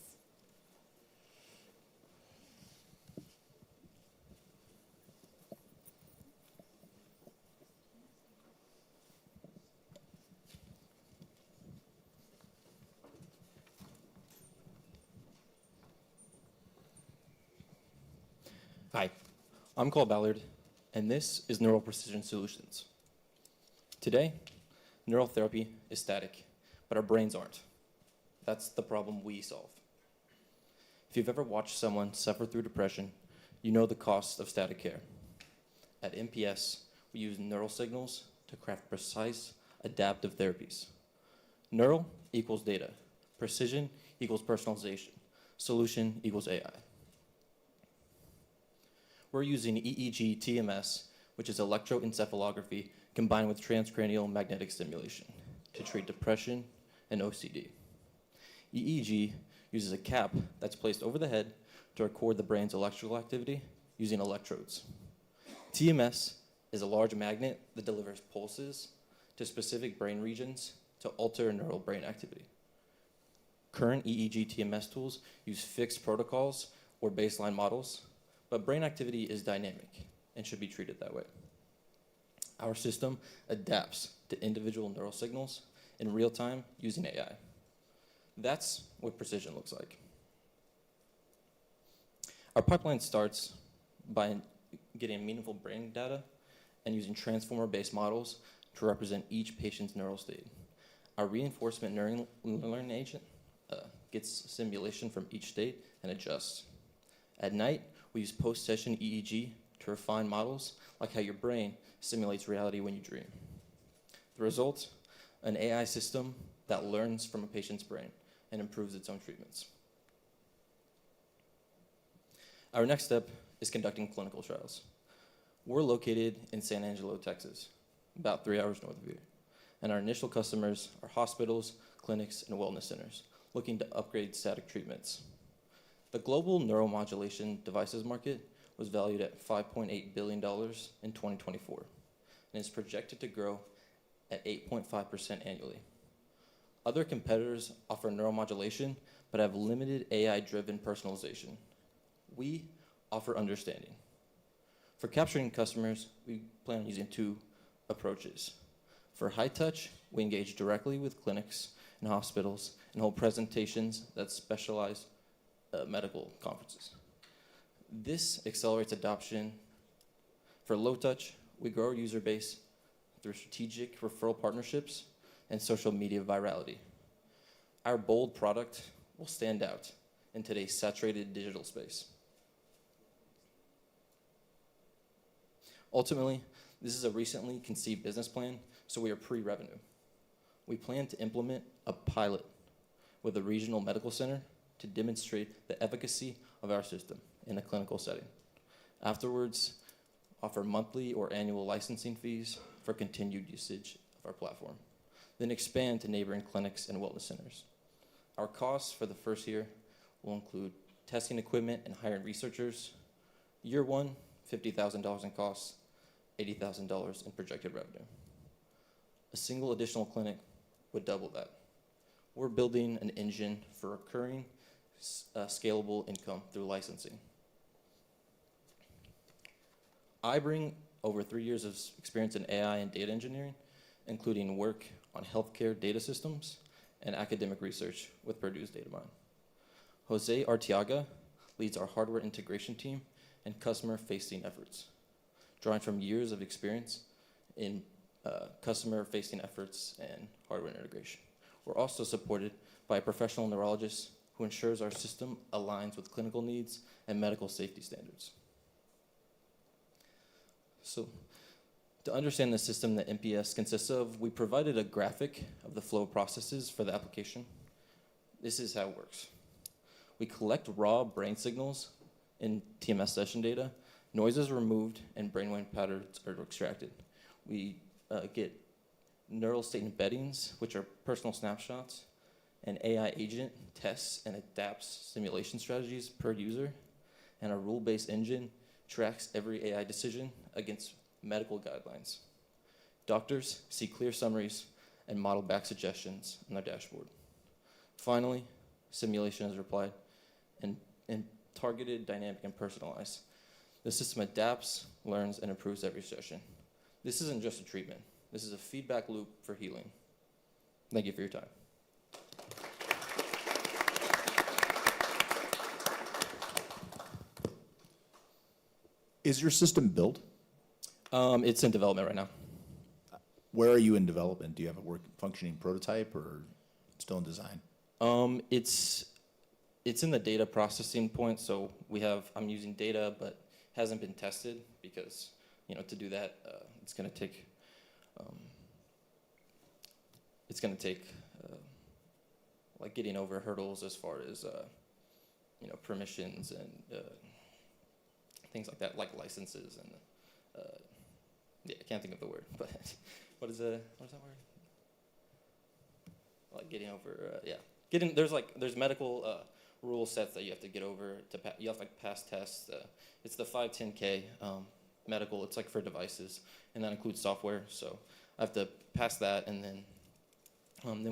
Hi, I'm Cole Ballard, and this is Neural Precision Solutions. Today, neural therapy is static, but our brains aren't. That's the problem we solve. If you've ever watched someone suffer through depression, you know the cost of static care. At MPS, we use neural signals to craft precise, adaptive therapies. Neural equals data. Precision equals personalization. Solution equals AI. We're using EEG TMS, which is electroencephalography combined with transcranial magnetic stimulation to treat depression and OCD. EEG uses a cap that's placed over the head to record the brain's electrical activity using electrodes. TMS is a large magnet that delivers pulses to specific brain regions to alter neural brain activity. Current EEG TMS tools use fixed protocols or baseline models, but brain activity is dynamic and should be treated that way. Our system adapts to individual neural signals in real time using AI. That's what precision looks like. Our pipeline starts by getting meaningful brain data and using transformer-based models to represent each patient's neural state. Our reinforcement learning agent gets simulation from each state and adjusts. At night, we use post-session EEG to refine models like how your brain simulates reality when you dream. The result, an AI system that learns from a patient's brain and improves its own treatments. Our next step is conducting clinical trials. We're located in San Angelo, Texas, about 3 hours north of here. And our initial customers are hospitals, clinics, and wellness centers looking to upgrade static treatments. The global neuromodulation devices market was valued at $5.8 billion in 2024 and is projected to grow at 8.5% annually. Other competitors offer neuromodulation but have limited AI-driven personalization. We offer understanding. For capturing customers, we plan on using 2 approaches. For high touch, we engage directly with clinics and hospitals and hold presentations that specialize medical conferences. This accelerates adoption. For low touch, we grow our user base through strategic referral partnerships and social media virality. Our bold product will stand out in today's saturated digital space. Ultimately, This is a recently conceived business plan, so we are pre-revenue. We plan to implement a pilot with a regional medical center to demonstrate the efficacy of our system in a clinical setting. Afterwards, offer monthly or annual licensing fees for continued usage of our platform, then expand to neighboring clinics and wellness centers. Our costs for the first year will include testing equipment and hiring researchers. Year one, $50,000 in costs, $80,000 in projected revenue. A single additional clinic would double that. We're building an engine for recurring, scalable income through licensing. I bring over 3 years of experience in AI and data engineering, including work on healthcare data systems and academic research with Purdue's DataMine. Jose Arteaga leads our hardware integration team and customer-facing efforts, drawing from years of experience in customer-facing efforts and hardware integration. We're also supported by a professional neurologist who ensures our system aligns with clinical needs and medical safety standards. So, to understand the system that NPS consists of, we provided a graphic of the flow of processes for the application. This is how it works. We collect raw brain signals in TMS session data, noises are removed, and brainwave patterns are extracted. We get neural state embeddings, which are personal snapshots. An AI agent tests and adapts simulation strategies per user, and a rule-based engine tracks every AI decision against medical guidelines. Doctors see clear summaries and model back suggestions on their dashboard. Finally, simulation is applied and targeted, dynamic, and personalized. The system adapts, learns, and improves every session. This isn't just a treatment. This is a feedback loop for healing. Thank you for your time. Is your system built? It's in development right now. Where are you in development? Do you have a functioning prototype or still in design? It's in the data processing point, so I'm using data, but hasn't been tested because, to do that, it's going to take like getting over hurdles as far as, permissions and things like that, like licenses and, yeah, I can't think of the word, but what is that word? Like getting over, there's medical rule sets that you have to get over you have to pass tests. It's the 510K medical. It's like for devices, and that includes software. So I have to pass that, and then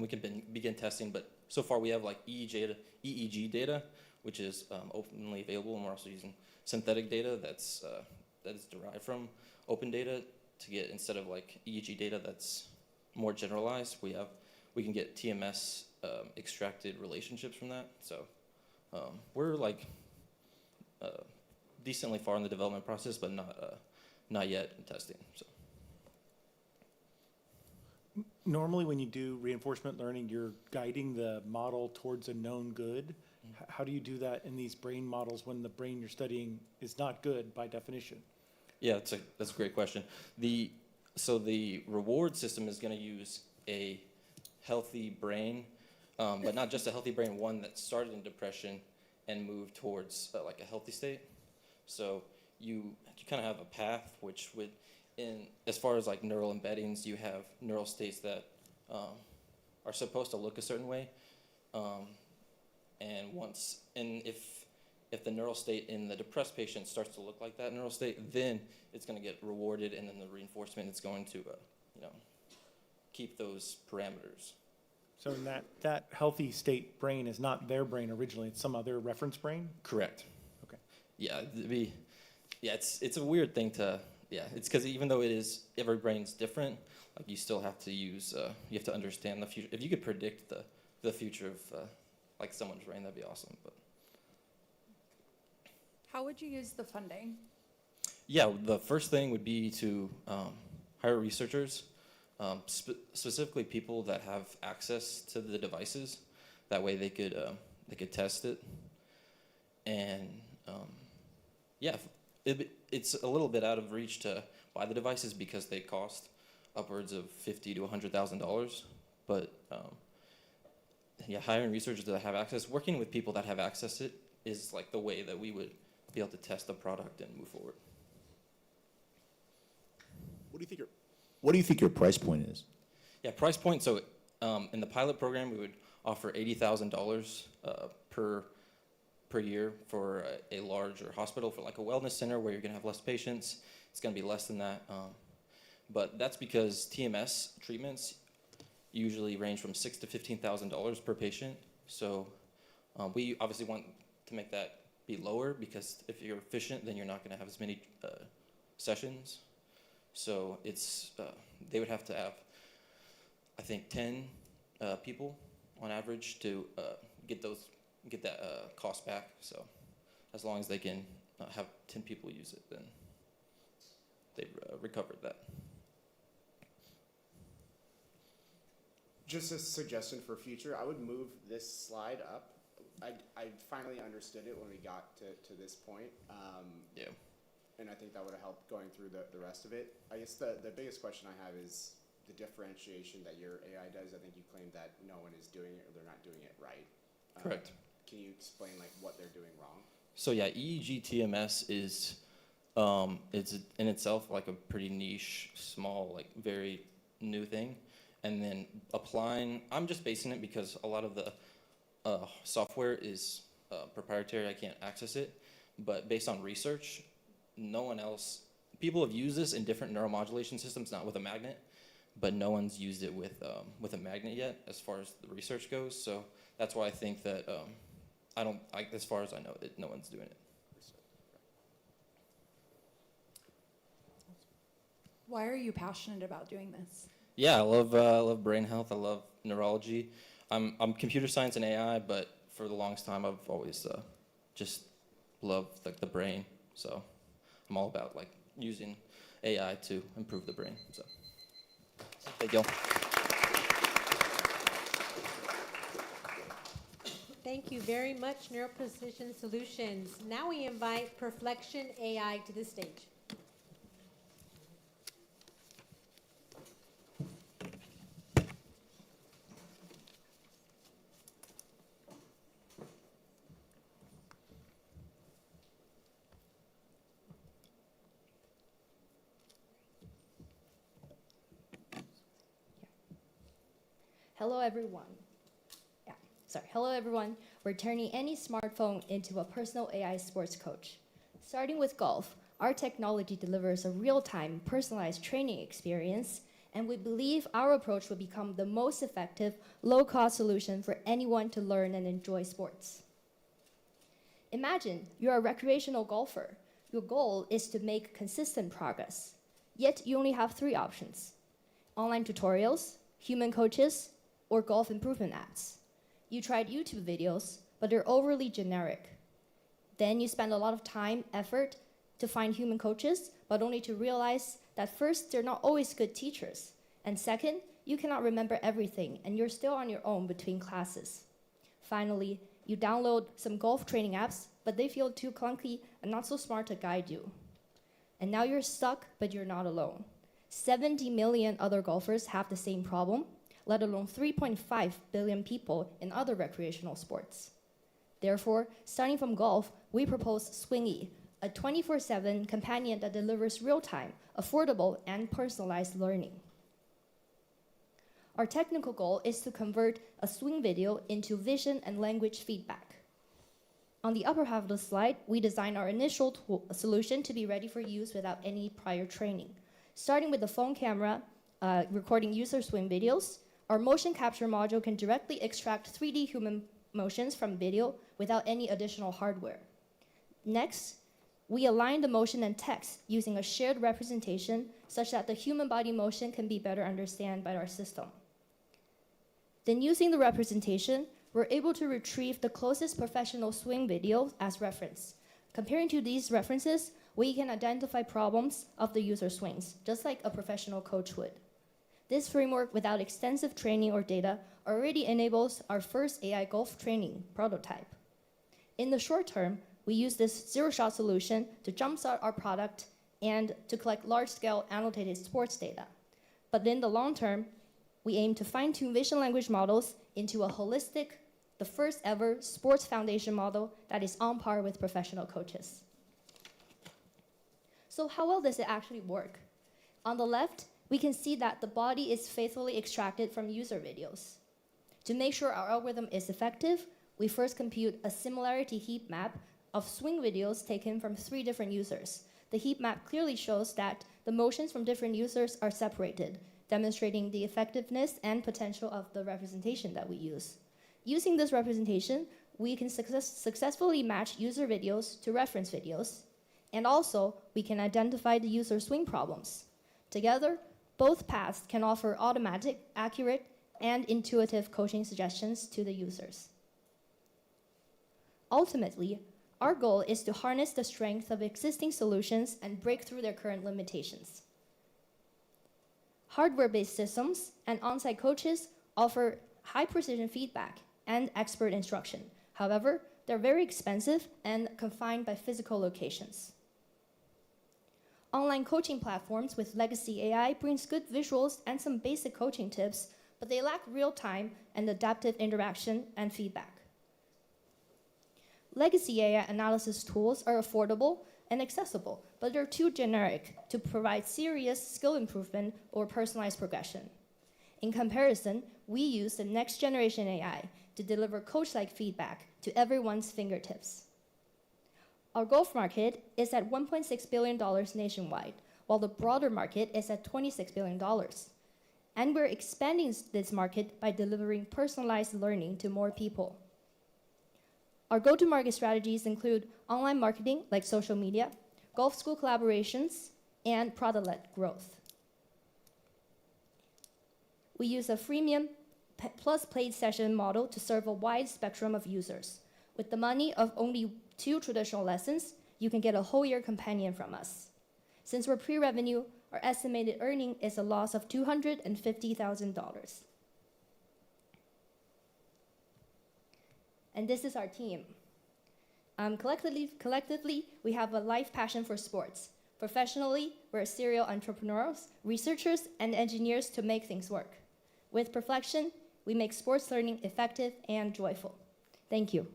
we can begin testing. But so far we have like EEG data, which is openly available, and we're also using synthetic data that is derived from open data to get, instead of like EEG data that's more generalized, we can get TMS extracted relationships from that. So we're like decently far in the development process, but not yet in testing. So normally when you do reinforcement learning, you're guiding the model towards a known good. How do you do that in these brain models when the brain you're studying is not good by definition? Yeah, that's a great question. So the reward system is going to use a healthy brain, but not just a healthy brain, one that started in depression and moved towards like a healthy state. So you kind of have a path, which as far as like neural embeddings, you have neural states that are supposed to look a certain way, and if the neural state in the depressed patient starts to look like that neural state, then it's going to get rewarded, and then the reinforcement is going to keep those parameters. So in that healthy state brain is not their brain originally, it's some other reference brain? Correct. Okay. Yeah, it's a weird thing it's because even though every brain's different, like you still have to you have to understand the future. If you could predict the future of like someone's brain, that'd be awesome. But how would you use the funding? Yeah, the first thing would be to hire researchers, specifically people that have access to the devices. That way they could test it. And it's a little bit out of reach to buy the devices because they cost upwards of $50,000 to $100,000. But yeah, hiring researchers that have access, working with people that have access to it is like the way that we would be able to test the product and move forward. What do you think your price point is? Yeah, price point. So in the pilot program, we would offer $80,000 per year for a larger hospital, for like a wellness center where you're going to have less patients. It's going to be less than that. But that's because TMS treatments usually range from $6,000 to $15,000 per patient. So we obviously want to make that be lower, because if you're efficient, then you're not going to have as many sessions. So it's they would have to have, I think, 10 people on average to get that cost back. So as long as they can have 10 people use it, then they've recovered that. Just a suggestion for future, I would move this slide up. I finally understood it when we got to this point. Yeah. And I think that would have helped going through the rest of it. I guess the biggest question I have is the differentiation that your AI does. I think you claimed that no one is doing it, or they're not doing it right. Correct. Can you explain like what they're doing wrong? So yeah, EEG TMS is it's in itself like a pretty niche, small, like very new thing. And then applying, I'm just basing it because a lot of the software is proprietary. I can't access it. But based on research, no one else, people have used this in different neuromodulation systems, not with a magnet, but no one's used it with a magnet yet, as far as the research goes. So that's why I think that as far as I know, no one's doing it. Why are you passionate about doing this? Yeah, I love brain health. I love neurology. I'm computer science and AI, but for the longest time, I've always just loved like the brain. So I'm all about like using AI to improve the brain. So thank you. Thank you very much, Neuroprecision Solutions. Now we invite Perflection AI to the stage. Hello everyone. Hello everyone. We're turning any smartphone into a personal AI sports coach. Starting with golf, our technology delivers a real-time, personalized training experience, and we believe our approach will become the most effective, low-cost solution for anyone to learn and enjoy sports. Imagine you're a recreational golfer. Your goal is to make consistent progress. Yet you only have 3 options: online tutorials, human coaches, or golf improvement apps. You tried YouTube videos, but they're overly generic. Then you spend a lot of time, effort to find human coaches, but only to realize that first, they're not always good teachers. And second, you cannot remember everything, and you're still on your own between classes. Finally, you download some golf training apps, but they feel too clunky and not so smart to guide you. And now you're stuck, but you're not alone. 70 million other golfers have the same problem, let alone 3.5 billion people in other recreational sports. Therefore, starting from golf, we propose Swingy, a 24/7 companion that delivers real-time, affordable, and personalized learning. Our technical goal is to convert a swing video into vision and language feedback. On the upper half of the slide, we designed our initial solution to be ready for use without any prior training. Starting with the phone camera, recording user swing videos, our motion capture module can directly extract 3D human motions from video without any additional hardware. Next, we align the motion and text using a shared representation such that the human body motion can be better understood by our system. Then using the representation, we're able to retrieve the closest professional swing video as reference. Comparing to these references, we can identify problems of the user swings, just like a professional coach would. This framework, without extensive training or data, already enables our first AI golf training prototype. In the short term, we use this zero-shot solution to jumpstart our product and to collect large-scale annotated sports data. But in the long term, we aim to fine-tune vision language models into a holistic, the first ever sports foundation model that is on par with professional coaches. So how well does it actually work? On the left, we can see that the body is faithfully extracted from user videos. To make sure our algorithm is effective, we first compute a similarity heat map of swing videos taken from 3 different users. The heat map clearly shows that the motions from different users are separated, demonstrating the effectiveness and potential of the representation that we use. Using this representation, we can successfully match user videos to reference videos, and also we can identify the user swing problems. Together, both paths can offer automatic, accurate, and intuitive coaching suggestions to the users. Ultimately, our goal is to harness the strength of existing solutions and break through their current limitations. Hardware-based systems and on-site coaches offer high-precision feedback and expert instruction. However, they're very expensive and confined by physical locations. Online coaching platforms with legacy AI brings good visuals and some basic coaching tips, but they lack real-time and adaptive interaction and feedback. Legacy AI analysis tools are affordable and accessible, but they're too generic to provide serious skill improvement or personalized progression. In comparison, we use the next generation AI to deliver coach-like feedback to everyone's fingertips. Our golf market is at $1.6 billion nationwide, while the broader market is at $26 billion. And we're expanding this market by delivering personalized learning to more people. Our go-to-market strategies include online marketing like social media, golf school collaborations, and product-led growth. We use a freemium plus paid session model to serve a wide spectrum of users. With the money of only 2 traditional lessons, you can get a whole year companion from us. Since we're pre-revenue, our estimated earning is a loss of $250,000. And this is our team. Collectively, we have a life passion for sports. Professionally, we're serial entrepreneurs, researchers, and engineers to make things work. With Perflection, we make sports learning effective and joyful. Thank you.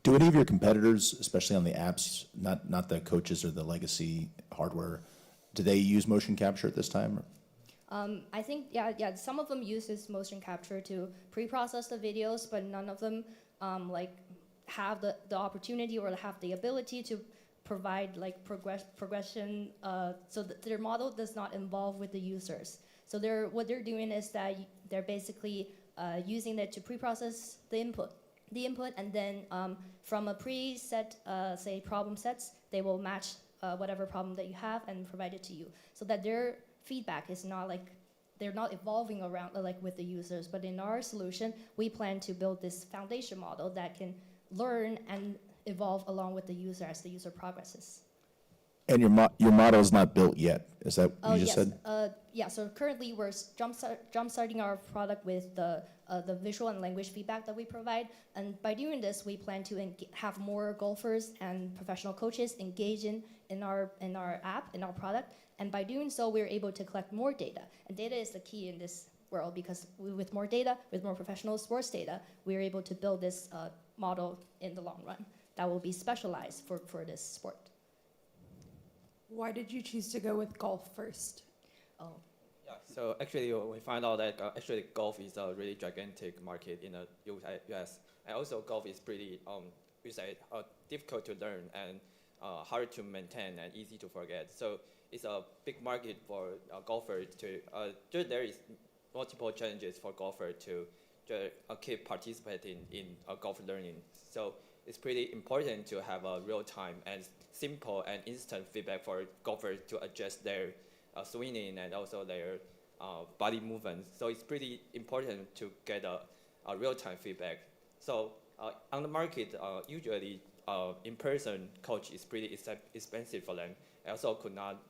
Do any of your competitors, especially on the apps, not the coaches or the legacy hardware, do they use motion capture at this time? I think, yeah, some of them use this motion capture to pre-process the videos, but none of them have the opportunity or have the ability to provide progression, so that their model does not involve with the users. So what they're doing is that they're basically using it to pre-process the input, and then from a preset, say, problem sets, they will match whatever problem that you have and provide it to you, so that their feedback is not they're not evolving around with the users. But in our solution, we plan to build this foundation model that can learn and evolve along with the user as the user progresses. And your model is not built yet, is that what you just said? Yeah, so currently we're jump-starting our product with the visual and language feedback that we provide. And by doing this, we plan to have more golfers and professional coaches engage in our app, in our product. And by doing so, we're able to collect more data. And data is the key in this world, because with more data, with more professional sports data, we're able to build this model in the long run that will be specialized for this sport. Why did you choose to go with golf first? Oh. Yeah, so actually we find out that actually golf is a really gigantic market in the US. And also golf is pretty difficult to learn and hard to maintain and easy to forget. So it's a big market for golfers to, there is multiple challenges for golfers to keep participating in golf learning. So it's pretty important to have a real-time and simple and instant feedback for golfers to adjust their swinging and also their body movements. So it's pretty important to get a real-time feedback. So on the market, usually in-person coach is pretty expensive for them. I also could not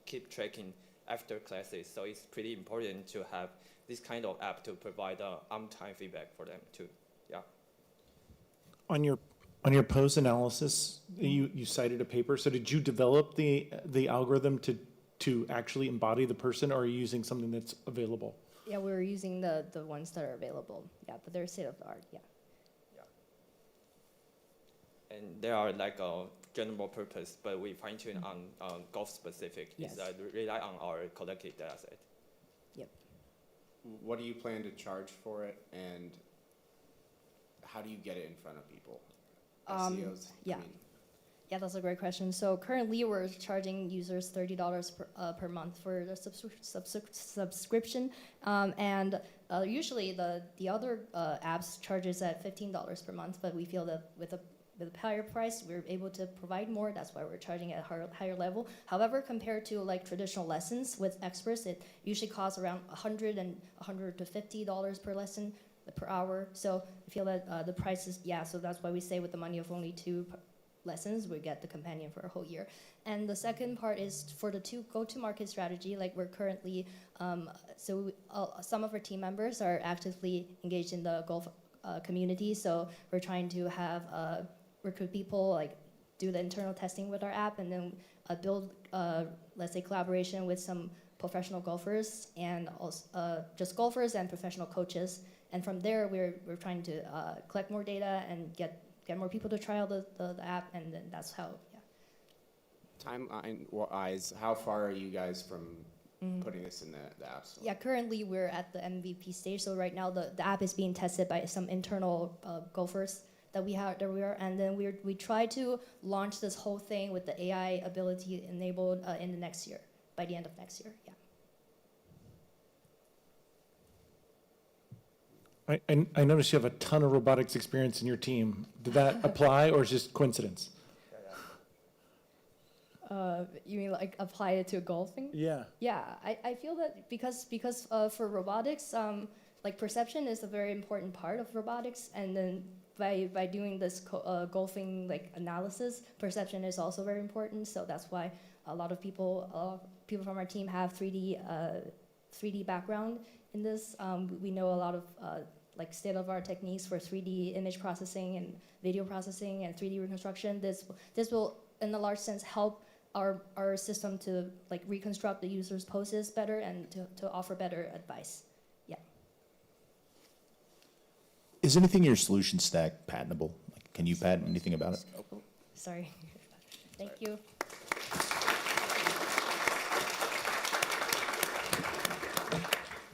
keep tracking after classes. So it's pretty important to have this kind of app to provide on-time feedback for them too. Yeah. On your post analysis, you cited a paper. So did you develop the algorithm to actually embody the person, or are you using something that's available? Yeah, we're using the ones that are available. Yeah, but they're state of the art. Yeah. And they are like a general purpose, but we fine tune on golf specific. Yes. Rely on our collected data set. Yep. What do you plan to charge for it, and how do you get it in front of people? SEOs? Yeah. Yeah, that's a great question. So currently we're charging users $30 per month for the subscription, and usually the other apps charges at $15 per month. But we feel that with a higher price, we're able to provide more. That's why we're charging at a higher level. However, compared to like traditional lessons with experts, it usually costs around $100 and $150 per lesson per hour. So we feel that the price is, so that's why we say with the money of only 2 lessons, we get the companion for a whole year. And the second part is for the go-to-market strategy. Like we're currently, some of our team members are actively engaged in the golf community. So we're trying to have recruit people, like do the internal testing with our app, and then build, let's say, collaboration with some professional golfers and also just golfers and professional coaches. And from there, we're trying to collect more data and get more people to try out the app, and then that's how, Timeline-wise, how far are you guys from putting this in the app store? Yeah, currently we're at the MVP stage. So right now the app is being tested by some internal golfers that we are, and then we try to launch this whole thing with the AI ability enabled in the next year, by the end of next year. Yeah. I noticed you have a ton of robotics experience in your team. Did that apply, or is it just coincidence? You mean like apply it to golfing? Yeah. Yeah, I feel that because for robotics, like perception is a very important part of robotics, and then by doing this golfing like analysis, perception is also very important. So that's why a lot of people from our team have 3D background in this. We know a lot of like state-of-the-art techniques for 3D image processing and video processing and 3D reconstruction. This will, in a large sense, help our system to like reconstruct the user's poses better and to offer better advice. Yeah. Is anything in your solution stack patentable? Like, can you patent anything about it? Oh, sorry. Thank you.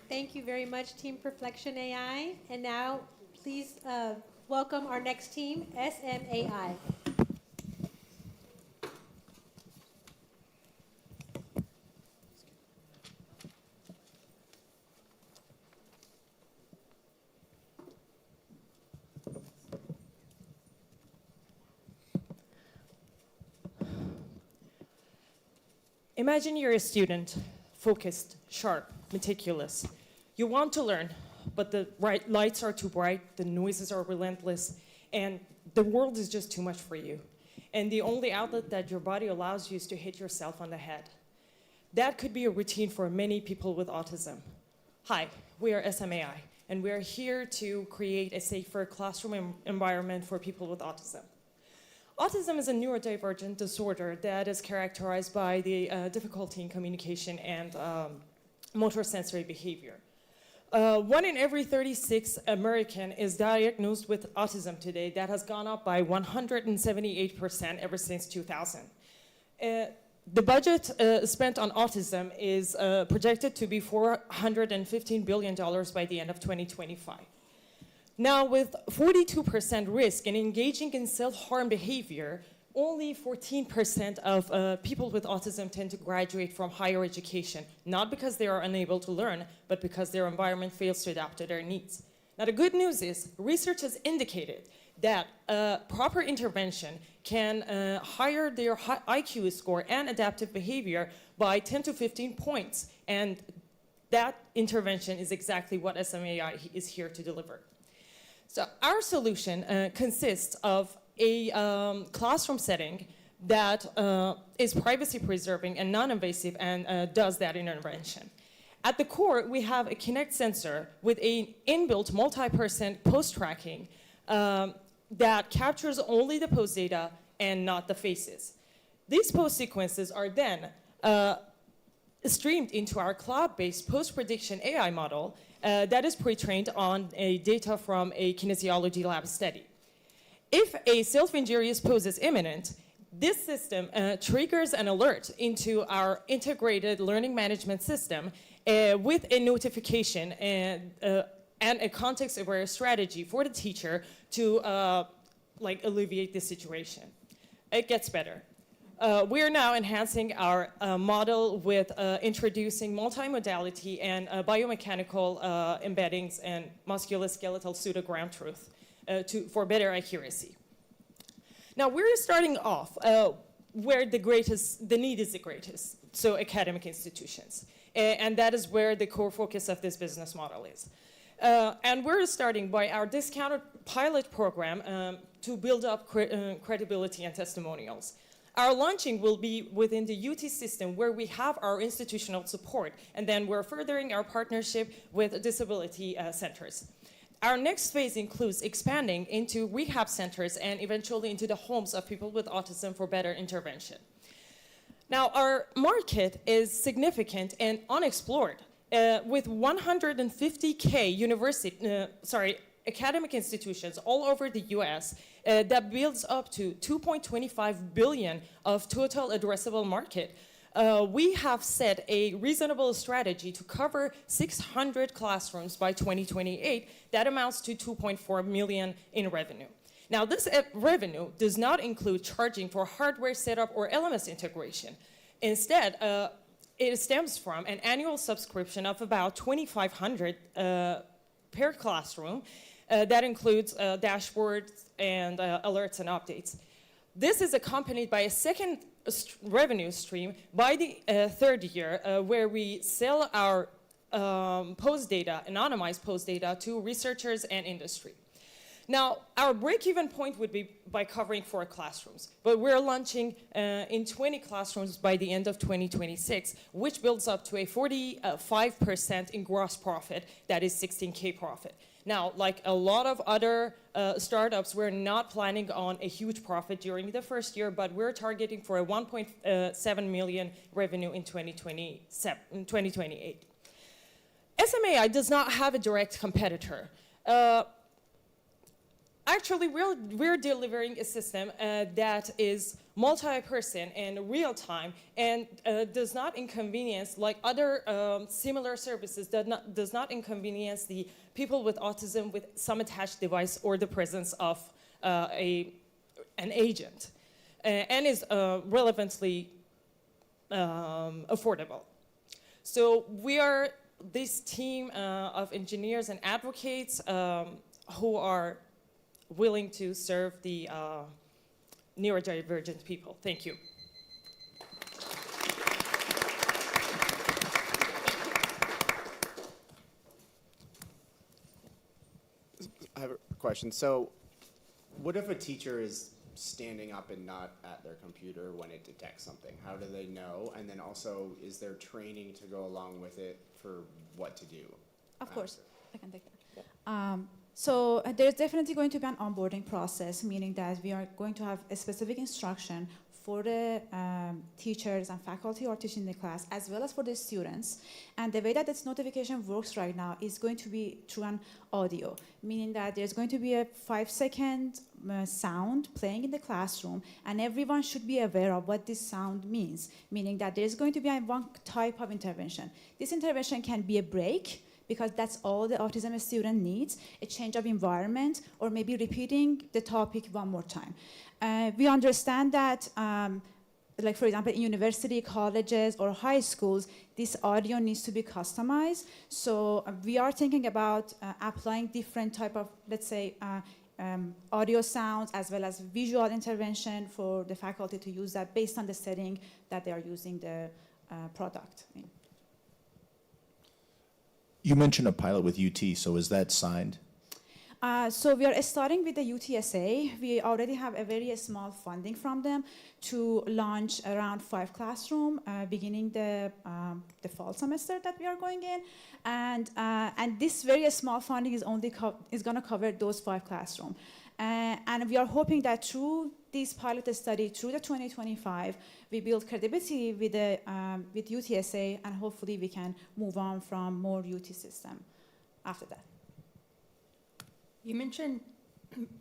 Thank you very much, Team Perflection AI. And now, please welcome our next team, SMAI. Imagine you're a student, focused, sharp, meticulous. You want to learn, but the lights are too bright, the noises are relentless, and the world is just too much for you. And the only outlet that your body allows you is to hit yourself on the head. That could be a routine for many people with autism. Hi, we are SMAI, and we are here to create a safer classroom environment for people with autism. Autism is a neurodivergent disorder that is characterized by the difficulty in communication and motor sensory behavior. 1 in every 36 American is diagnosed with autism today. That has gone up by 178% ever since 2000. The budget spent on autism is projected to be $415 billion by the end of 2025. Now, with 42% risk in engaging in self-harm behavior, only 14% of people with autism tend to graduate from higher education, not because they are unable to learn, but because their environment fails to adapt to their needs. Now, the good news is research has indicated that proper intervention can higher their IQ score and adaptive behavior by 10 to 15 points, and that intervention is exactly what SMAI is here to deliver. So our solution consists of a classroom setting that is privacy preserving and non-invasive and does that intervention. At the core, we have a Kinect sensor with an inbuilt multi-person pose tracking that captures only the pose data and not the faces. These pose sequences are then streamed into our cloud-based post-prediction AI model that is pre-trained on data from a kinesiology lab study. If a self-injurious pose is imminent, this system triggers an alert into our integrated learning management system with a notification and a context-aware strategy for the teacher to alleviate the situation. It gets better. We are now enhancing our model with introducing multimodality and biomechanical embeddings and musculoskeletal pseudoground truth for better accuracy. Now we're starting off where the need is the greatest, so academic institutions. And that is where the core focus of this business model is. And we're starting by our discounted pilot program to build up credibility and testimonials. Our launching will be within the UT system where we have our institutional support, and then we're furthering our partnership with disability centers. Our next phase includes expanding into rehab centers and eventually into the homes of people with autism for better intervention. Now, our market is significant and unexplored, with 150K academic institutions all over the US that builds up to 2.25 billion of total addressable market. We have set a reasonable strategy to cover 600 classrooms by 2028. That amounts to 2.4 million in revenue. Now, this revenue does not include charging for hardware setup or LMS integration. Instead, it stems from an annual subscription of about $2,500 per classroom that includes dashboards and alerts and updates. This is accompanied by a second revenue stream by the third year where we sell our pose data, anonymized pose data, to researchers and industry. Now, our break-even point would be by covering 4 classrooms, but we're launching in 20 classrooms by the end of 2026, which builds up to a 45% in gross profit, that is 16K profit. Now, like a lot of other startups, we're not planning on a huge profit during the first year, but we're targeting for a 1.7 million revenue in 2028. SMAI does not have a direct competitor. Actually, we're delivering a system that is multi-person and real-time and does not inconvenience, like other similar services, does not inconvenience the people with autism with some attached device or the presence of an agent, and is relevantly affordable. So we are this team of engineers and advocates who are willing to serve the neurodivergent people. Thank you. I have a question. So what if a teacher is standing up and not at their computer when it detects something? How do they know? And then also, is there training to go along with it for what to do? Of course, I can take that. So there's definitely going to be an onboarding process, meaning that we are going to have a specific instruction for the teachers and faculty who are teaching the class, as well as for the students. And the way that this notification works right now is going to be through an audio, meaning that there's going to be a 5-second sound playing in the classroom, and everyone should be aware of what this sound means, meaning that there's going to be one type of intervention. This intervention can be a break, because that's all the autism student needs, a change of environment, or maybe repeating the topic one more time. We understand that, like for example, in university, colleges, or high schools, this audio needs to be customized. So we are thinking about applying different type of, let's say, audio sounds as well as visual intervention for the faculty to use that based on the setting that they are using the product in. You mentioned a pilot with UT, so is that signed? So we are starting with the UTSA. We already have a very small funding from them to launch around 5 classrooms, beginning the fall semester that we are going in, and this very small funding is only is going to cover those 5 classrooms. And we are hoping that through this pilot study, through the 2025, we build credibility with UTSA, and hopefully we can move on from more UT system after that. You mentioned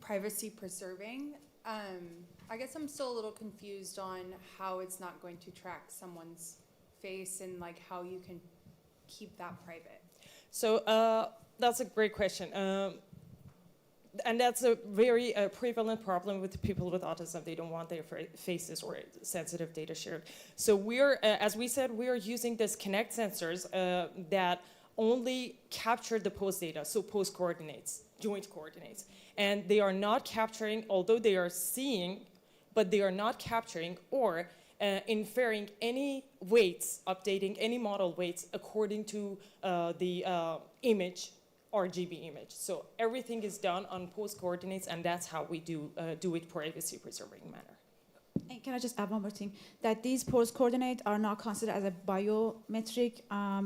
privacy preserving. I guess I'm still a little confused on how it's not going to track someone's face and like how you can keep that private. So that's a great question. And that's a very prevalent problem with people with autism. They don't want their faces or sensitive data shared. So we're, as we said, we are using this Connect sensors that only capture the pose data, so pose coordinates, joint coordinates. And they are not capturing, although they are seeing, but they are not capturing or inferring any weights, updating any model weights according to the image, RGB image. So everything is done on pose coordinates, and that's how we do it privacy preserving manner. And can I just add one more thing? That these pose coordinates are not considered as a biometric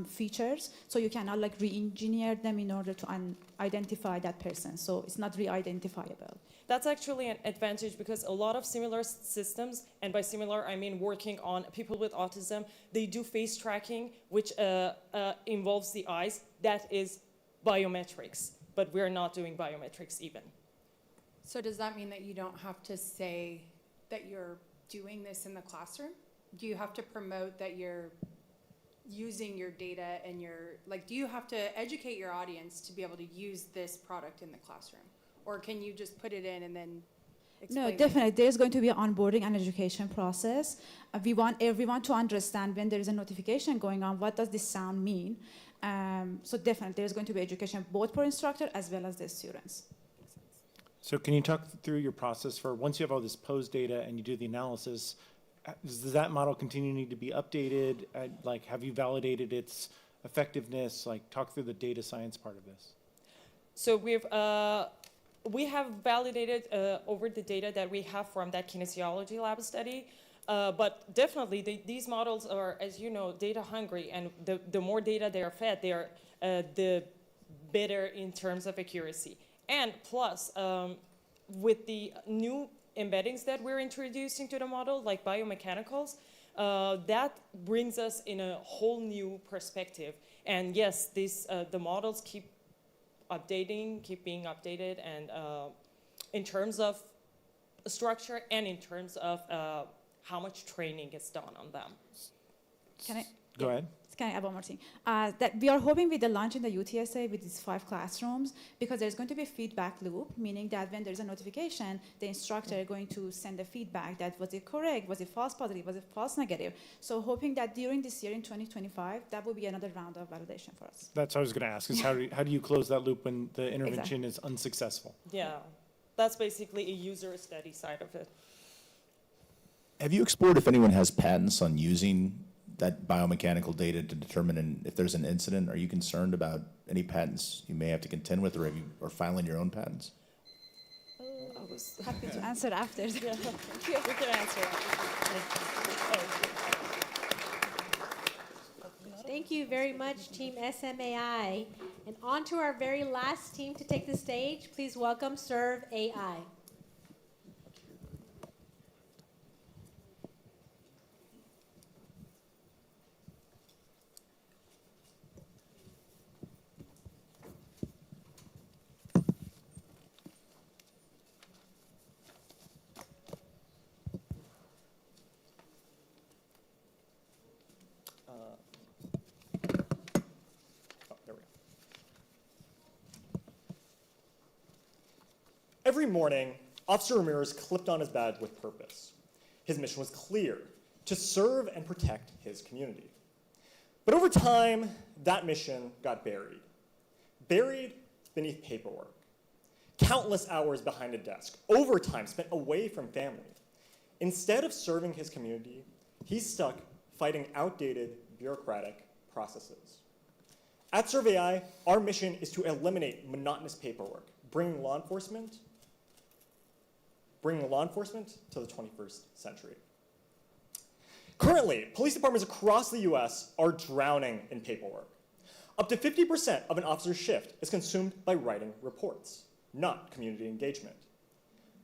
features, so you cannot like re-engineer them in order to identify that person. So it's not re-identifiable. That's actually an advantage because a lot of similar systems, and by similar I mean working on people with autism, they do face tracking, which involves the eyes. That is biometrics, but we're not doing biometrics even. So does that mean that you don't have to say that you're doing this in the classroom? Do you have to promote that you're using your data and do you have to educate your audience to be able to use this product in the classroom? Or can you just put it in and then explain? No, definitely. There's going to be an onboarding and education process. We want everyone to understand when there is a notification going on, what does this sound mean? So definitely there's going to be education both for instructor as well as the students. So can you talk through your process for once you have all this pose data and you do the analysis, does that model continue to need to be updated? Like, have you validated its effectiveness? Like, talk through the data science part of this. So we have validated over the data that we have from that kinesiology lab study. But definitely, these models are, as you know, data hungry, and the more data they are fed, they are the better in terms of accuracy. And plus, with the new embeddings that we're introducing to the model, like biomechanicals, that brings us in a whole new perspective. And yes, the models keep being updated, and in terms of structure and in terms of how much training is done on them. Can I? Go ahead. Can I add one more thing? That we are hoping with the launch in the UTSA with these 5 classrooms, because there's going to be a feedback loop, meaning that when there's a notification, the instructor is going to send the feedback that was it correct, was it false positive, was it false negative. So hoping that during this year in 2025, that will be another round of validation for us. That's what I was going to ask, is how do you close that loop when the intervention is unsuccessful? Yeah, that's basically a user study side of it. Have you explored if anyone has patents on using that biomechanical data to determine if there's an incident? Are you concerned about any patents you may have to contend with, or are filing your own patents? I was happy to answer after. Yeah, thank you. We can answer Thank you very much, Team SMAI. And on to our very last team to take the stage. Please welcome Serve AI. Every morning, Officer Ramirez clipped on his badge with purpose. His mission was clear: to serve and protect his community. But over time, that mission got buried beneath paperwork. Countless hours behind a desk, overtime spent away from family. Instead of serving his community, he's stuck fighting outdated bureaucratic processes. At Serve AI, our mission is to eliminate monotonous paperwork, bringing law enforcement to the 21st century. Currently, police departments across the US are drowning in paperwork. Up to 50% of an officer's shift is consumed by writing reports, not community engagement.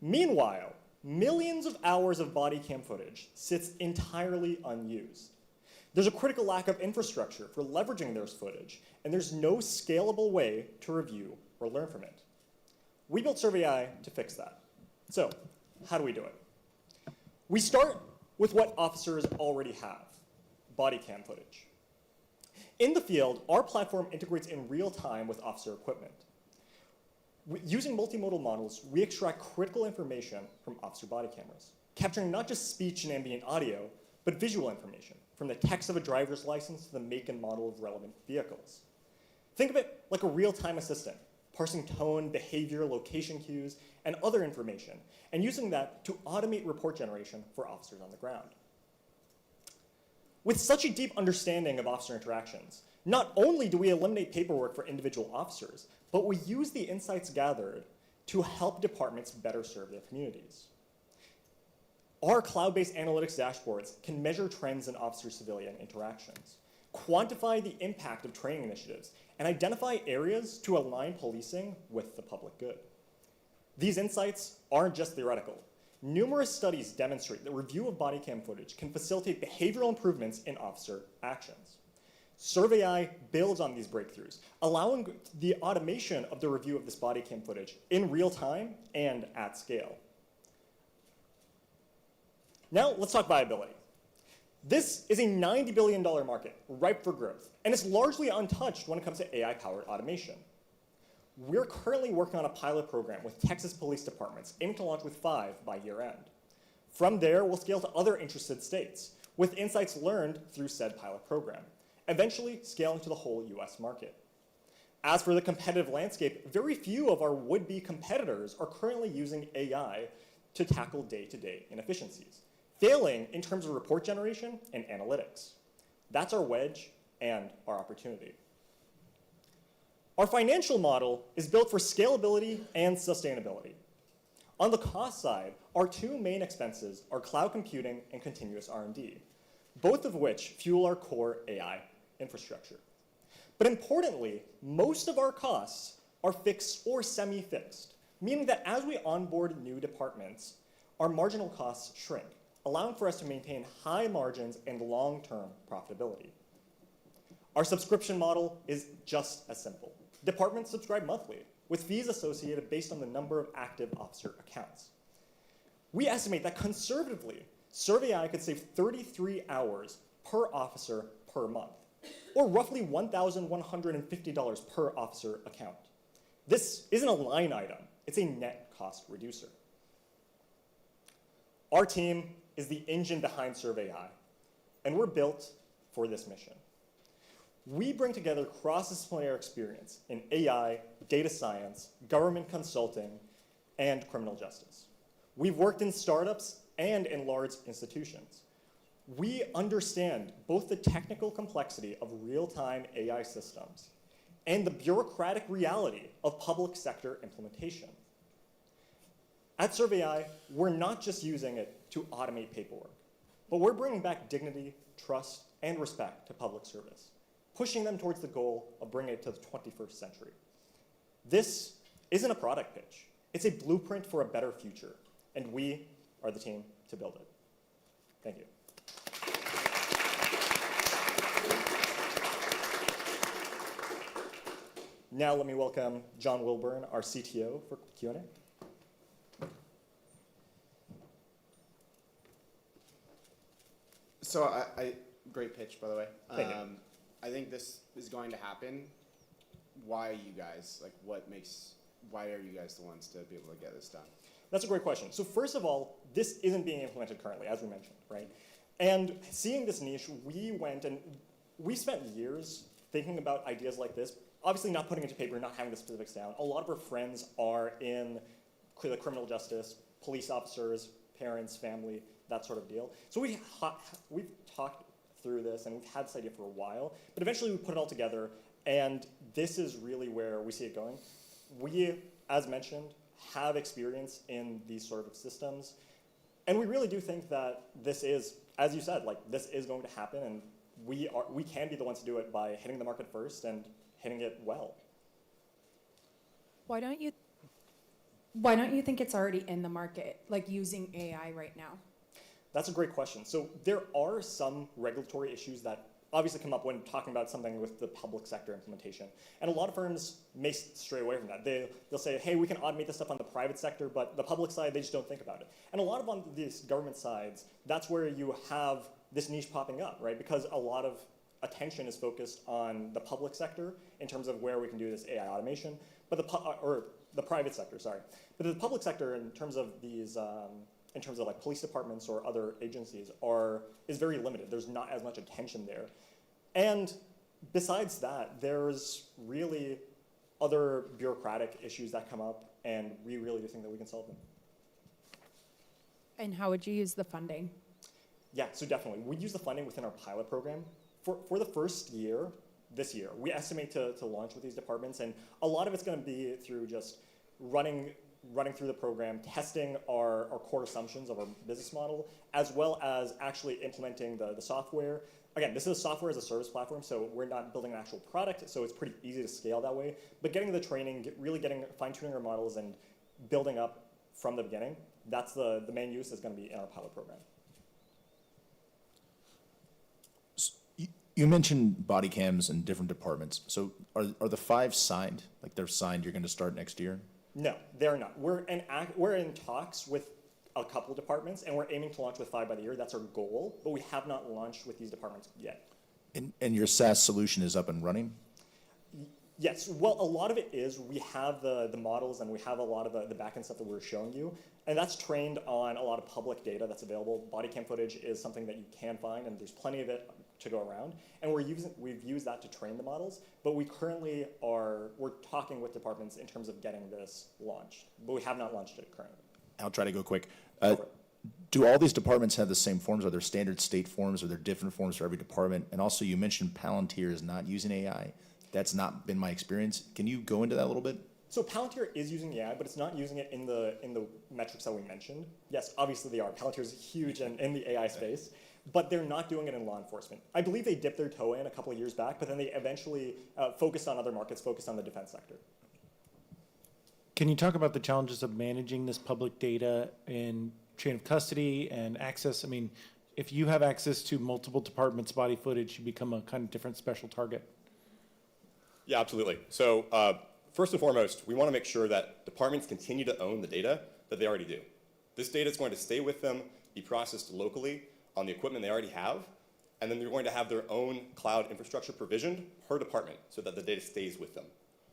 Meanwhile, millions of hours of body cam footage sits entirely unused. There's a critical lack of infrastructure for leveraging this footage, and there's no scalable way to review or learn from it. We built SurveyAI to fix that. So, how do we do it? We start with what officers already have, body cam footage. In the field, our platform integrates in real time with officer equipment. Using multimodal models, we extract critical information from officer body cameras, capturing not just speech and ambient audio, but visual information, from the text of a driver's license to the make and model of relevant vehicles. Think of it like a real-time assistant, parsing tone, behavior, location cues, and other information, and using that to automate report generation for officers on the ground. With such a deep understanding of officer interactions, not only do we eliminate paperwork for individual officers, but we use the insights gathered to help departments better serve their communities. Our cloud-based analytics dashboards can measure trends in officer-civilian interactions, quantify the impact of training initiatives, and identify areas to align policing with the public good. These insights aren't just theoretical. Numerous studies demonstrate that review of body cam footage can facilitate behavioral improvements in officer actions. SurveyAI builds on these breakthroughs, allowing the automation of the review of this body cam footage in real time and at scale. Now, let's talk viability. This is a $90 billion market, ripe for growth, and it's largely untouched when it comes to AI-powered automation. We're currently working on a pilot program with Texas police departments, aiming to launch with 5 by year end. From there, we'll scale to other interested states, with insights learned through said pilot program, eventually scaling to the whole US market. As for the competitive landscape, very few of our would-be competitors are currently using AI to tackle day-to-day inefficiencies, failing in terms of report generation and analytics. That's our wedge and our opportunity. Our financial model is built for scalability and sustainability. On the cost side, our two main expenses are cloud computing and continuous R&D, both of which fuel our core AI infrastructure. But importantly, most of our costs are fixed or semi-fixed, meaning that as we onboard new departments, our marginal costs shrink, allowing for us to maintain high margins and long-term profitability. Our subscription model is just as simple. Departments subscribe monthly, with fees associated based on the number of active officer accounts. We estimate that conservatively, SurveyAI could save 33 hours per officer per month, or roughly $1,150 per officer account. This isn't a line item, it's a net cost reducer. Our team is the engine behind SurveyAI, and we're built for this mission. We bring together cross-disciplinary experience in AI, data science, government consulting, and criminal justice. We've worked in startups and in large institutions. We understand both the technical complexity of real-time AI systems and the bureaucratic reality of public sector implementation. At SurveyAI, we're not just using it to automate paperwork, but we're bringing back dignity, trust, and respect to public service, pushing them towards the goal of bringing it to the 21st century. This isn't a product pitch. It's a blueprint for a better future, and we are the team to build it. Thank you. Now let me welcome John Wilburn, our CTO, for Q&A. So great pitch, by the way. Thank you. I think this is going to happen. Why are you guys, like why are you guys the ones to be able to get this done? That's a great question. So first of all, this isn't being implemented currently, as we mentioned, right? And seeing this niche, we went and we spent years thinking about ideas like this, obviously not putting it to paper, not having the specifics down. A lot of our friends are in the criminal justice, police officers, parents, family, that sort of deal. So we've talked through this and we've had this idea for a while, but eventually we put it all together, and this is really where we see it going. We as mentioned, have experience in these sort of systems. And we really do think that this is, as you said, like this is going to happen, and we can be the ones to do it by hitting the market first and hitting it well. Why don't you think it's already in the market, like using AI right now? That's a great question. So there are some regulatory issues that obviously come up when talking about something with the public sector implementation. And a lot of firms may stray away from that. They'll say, hey, we can automate this stuff on the private sector, but the public side, they just don't think about it. And a lot of on these government sides, that's where you have this niche popping up, right? Because a lot of attention is focused on the public sector in terms of where we can do this AI automation, but the private sector, sorry. But the public sector, in terms of these, in terms of like police departments or other agencies, is very limited. There's not as much attention there. And besides that, there's really other bureaucratic issues that come up, and we really do think that we can solve them. And how would you use the funding? Yeah, so definitely. We use the funding within our pilot program. For the first year, this year, we estimate to launch with these departments, and a lot of it's going to be through just running through the program, testing our core assumptions of our business model, as well as actually implementing the software. Again, this is a software as a service platform, so we're not building an actual product, so it's pretty easy to scale that way. But getting the training, really fine-tuning our models and building up from the beginning, that's the main use is going to be in our pilot program. You mentioned body cams in different departments. So are the 5 signed? Like they're signed, you're going to start next year? No, they're not. We're in talks with a couple departments, and we're aiming to launch with 5 by the year. That's our goal, but we have not launched with these departments yet. And your SaaS solution is up and running? Yes, well, a lot of it is we have the models and we have a lot of the backend stuff that we're showing you, and that's trained on a lot of public data that's available. Body cam footage is something that you can find, and there's plenty of it to go around, and we've used that to train the models, but we're talking with departments in terms of getting this launched, but we have not launched it currently. I'll try to go quick. Do all these departments have the same forms? Are there standard state forms? Are there different forms for every department? And also you mentioned Palantir is not using AI. That's not been my experience. Can you go into that a little bit? So Palantir is using AI, but it's not using it in the metrics that we mentioned. Yes, obviously they are. Palantir is huge in the AI space, but they're not doing it in law enforcement. I believe they dipped their toe in a couple of years back, but then they eventually focused on other markets, focused on the defense sector. Can you talk about the challenges of managing this public data in chain of custody and access? I mean, if you have access to multiple departments' body footage, you become a kind of different special target. Yeah, absolutely. So first and foremost, we want to make sure that departments continue to own the data that they already do. This data is going to stay with them, be processed locally on the equipment they already have, and then they're going to have their own cloud infrastructure provisioned per department so that the data stays with them.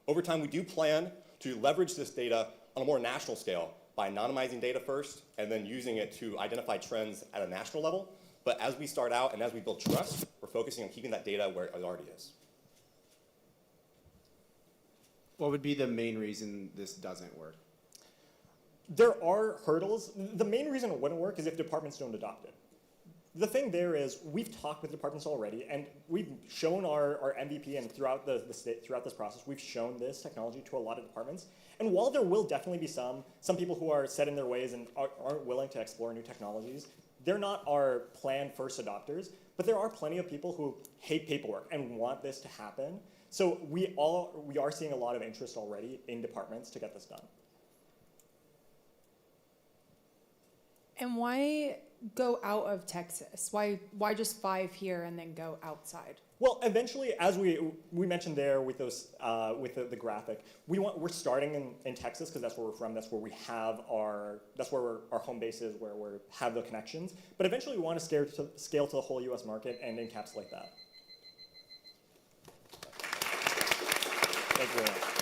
Over time, we do plan to leverage this data on a more national scale by anonymizing data first and then using it to identify trends at a national level. But as we start out and as we build trust, we're focusing on keeping that data where it already is. What would be the main reason this doesn't work? There are hurdles. The main reason it wouldn't work is if departments don't adopt it. The thing there is we've talked with departments already, and we've shown our MVP, and throughout this process, we've shown this technology to a lot of departments. And while there will definitely be some people who are set in their ways and aren't willing to explore new technologies, they're not our planned first adopters, but there are plenty of people who hate paperwork and want this to happen. So we are seeing a lot of interest already in departments to get this done. And why go out of Texas? Why just 5 here and then go outside? Well, eventually, as we mentioned there with those with the graphic, we're starting in Texas because that's where we're from. That's where we have our home base is, where we have the connections. But eventually, we want to scale to the whole U.S. market and encapsulate that. Thank you very much.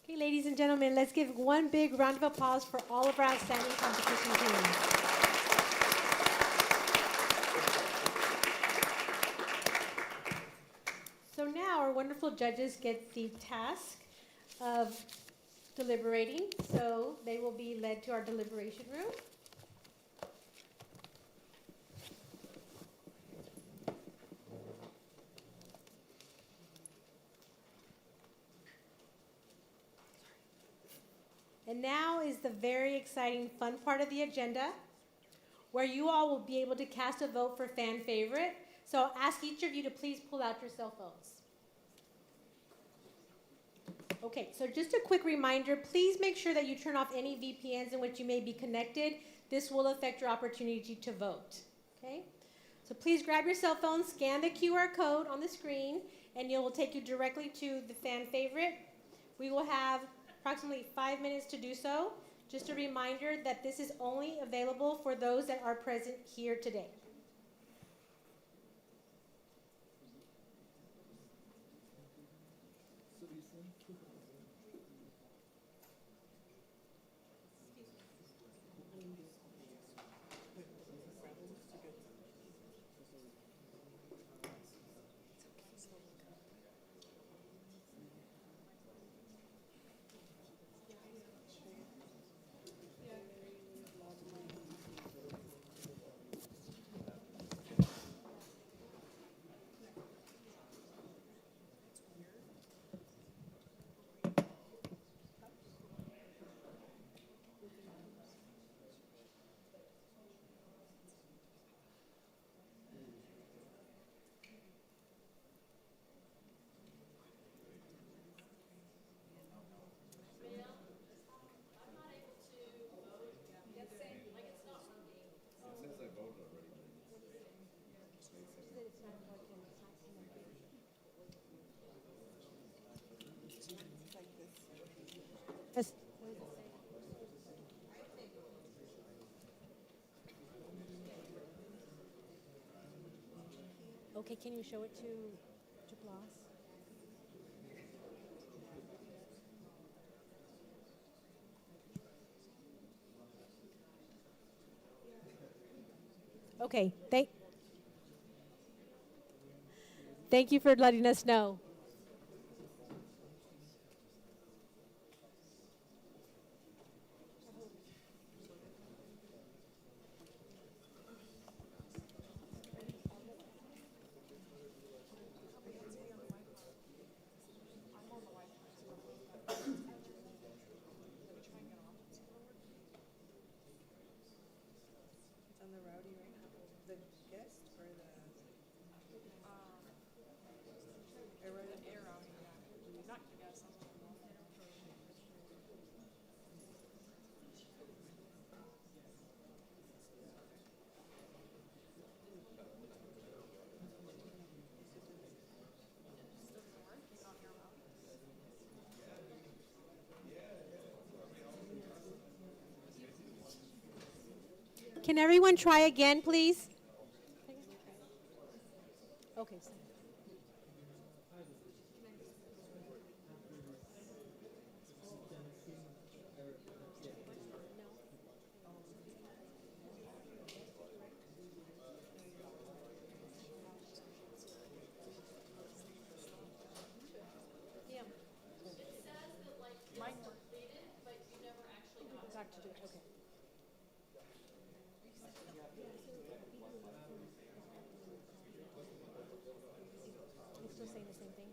Okay, Okay, ladies and gentlemen, let's give one big round of applause for all of our outstanding competition teams. So now our wonderful judges get the task of deliberating. So they will be led to our deliberation room. And now is the very exciting, fun part of the agenda, where you all will be able to cast a vote for fan favorite. So I'll ask each of you to please pull out your cell phones. Okay, so just a quick reminder, please make sure that you turn off any VPNs in which you may be connected. This will affect your opportunity to vote, okay? So please grab your cell phone, scan the QR code on the screen, and it will take you directly to the fan favorite. We will have approximately 5 minutes to do so. Just a reminder that this is only available for those that are present here today. Yes. Okay, can you show it to Blas? Okay, thank you for letting us know. On the rowdy right now, the guest or the air rowdy, yeah. Not guest. Can everyone try again, please? Okay. Back to do it. Okay. You're still saying the same thing?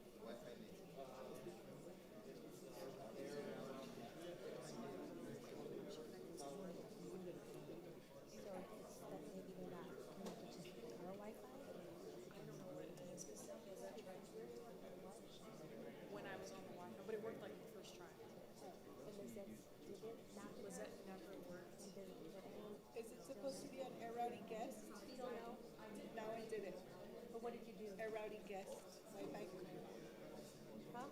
When I was on the Wi-Fi, but it worked like the first try. Was that never worked? Is it supposed to be on air routing guest? You don't know? No, I didn't. But what did you do? Air routing guest. Wi-Fi. Huh?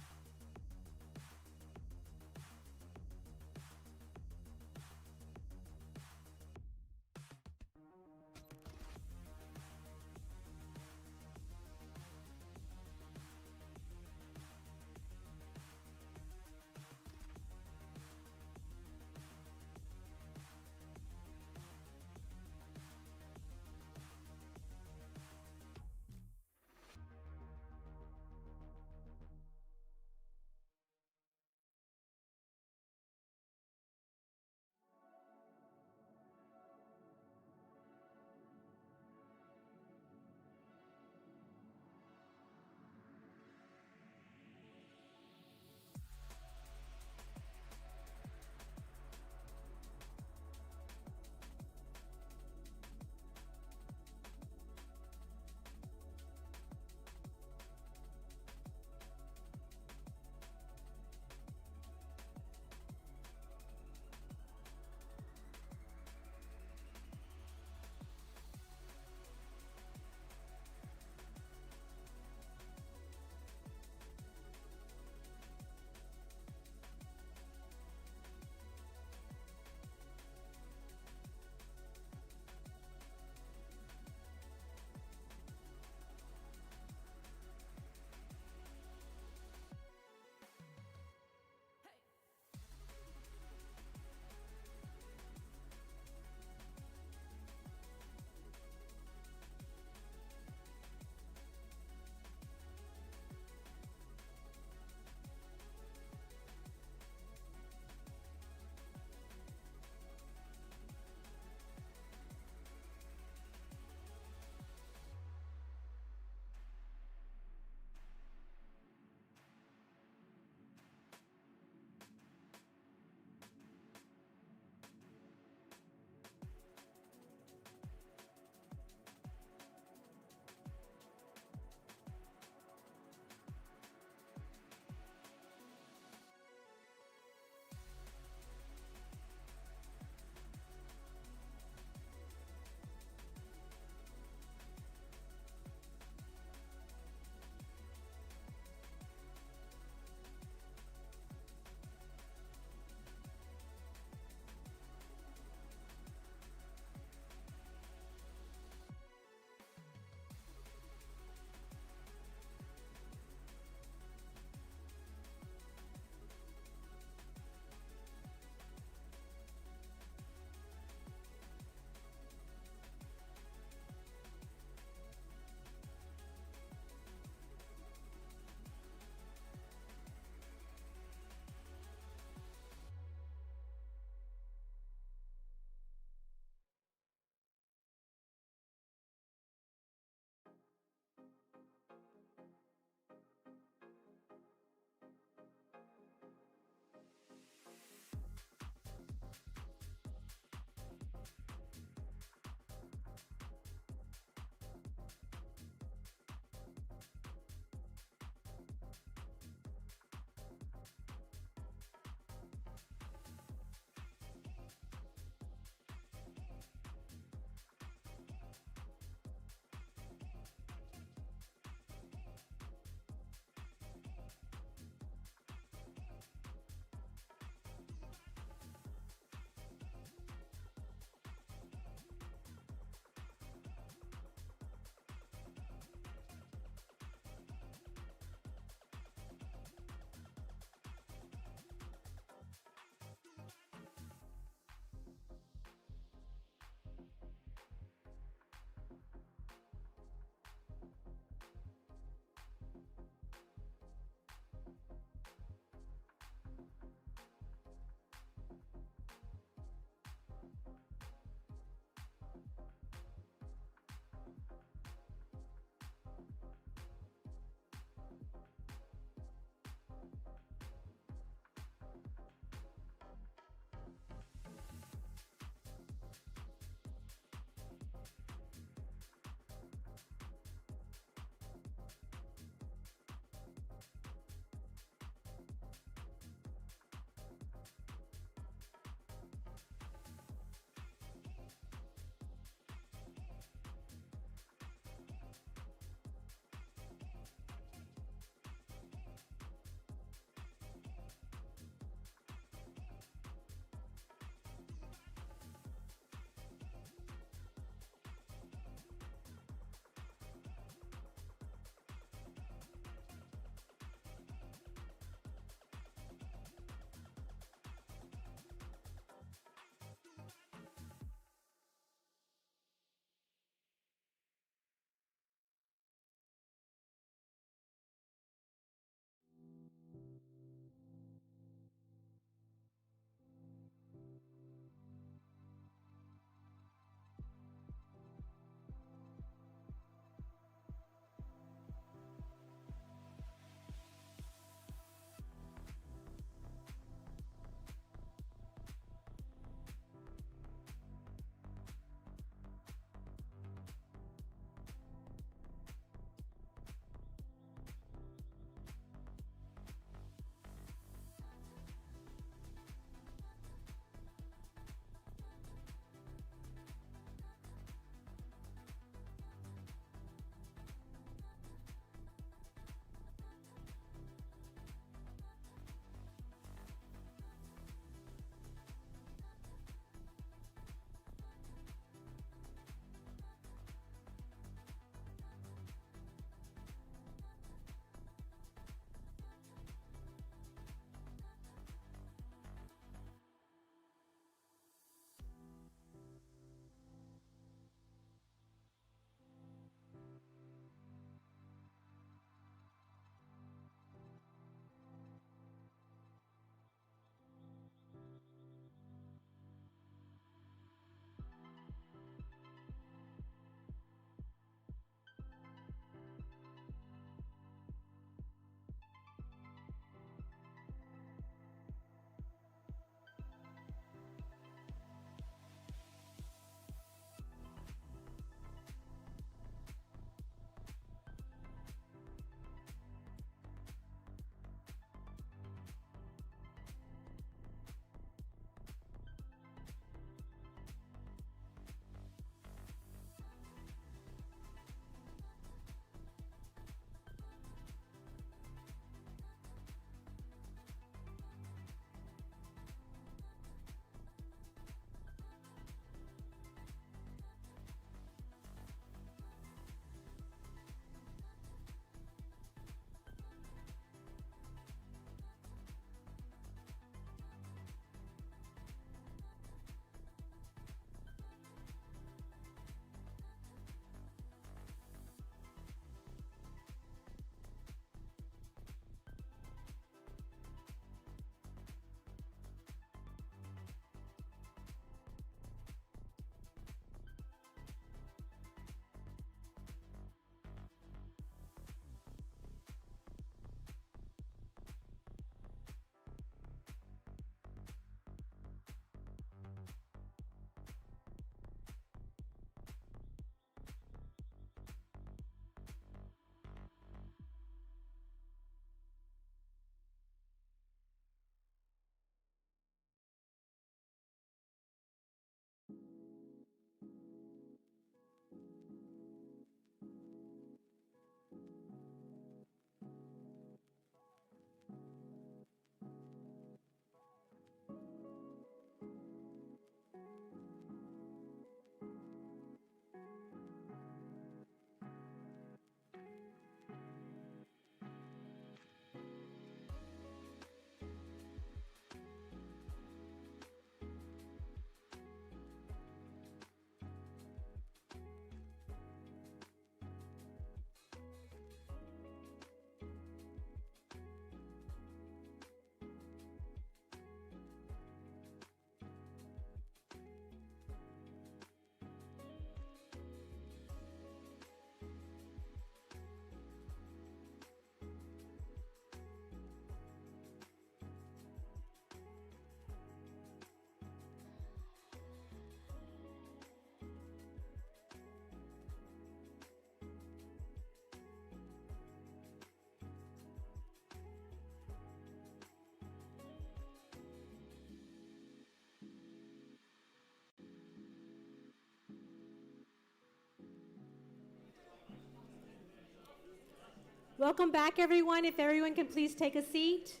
Welcome back, everyone. If everyone can please take a seat.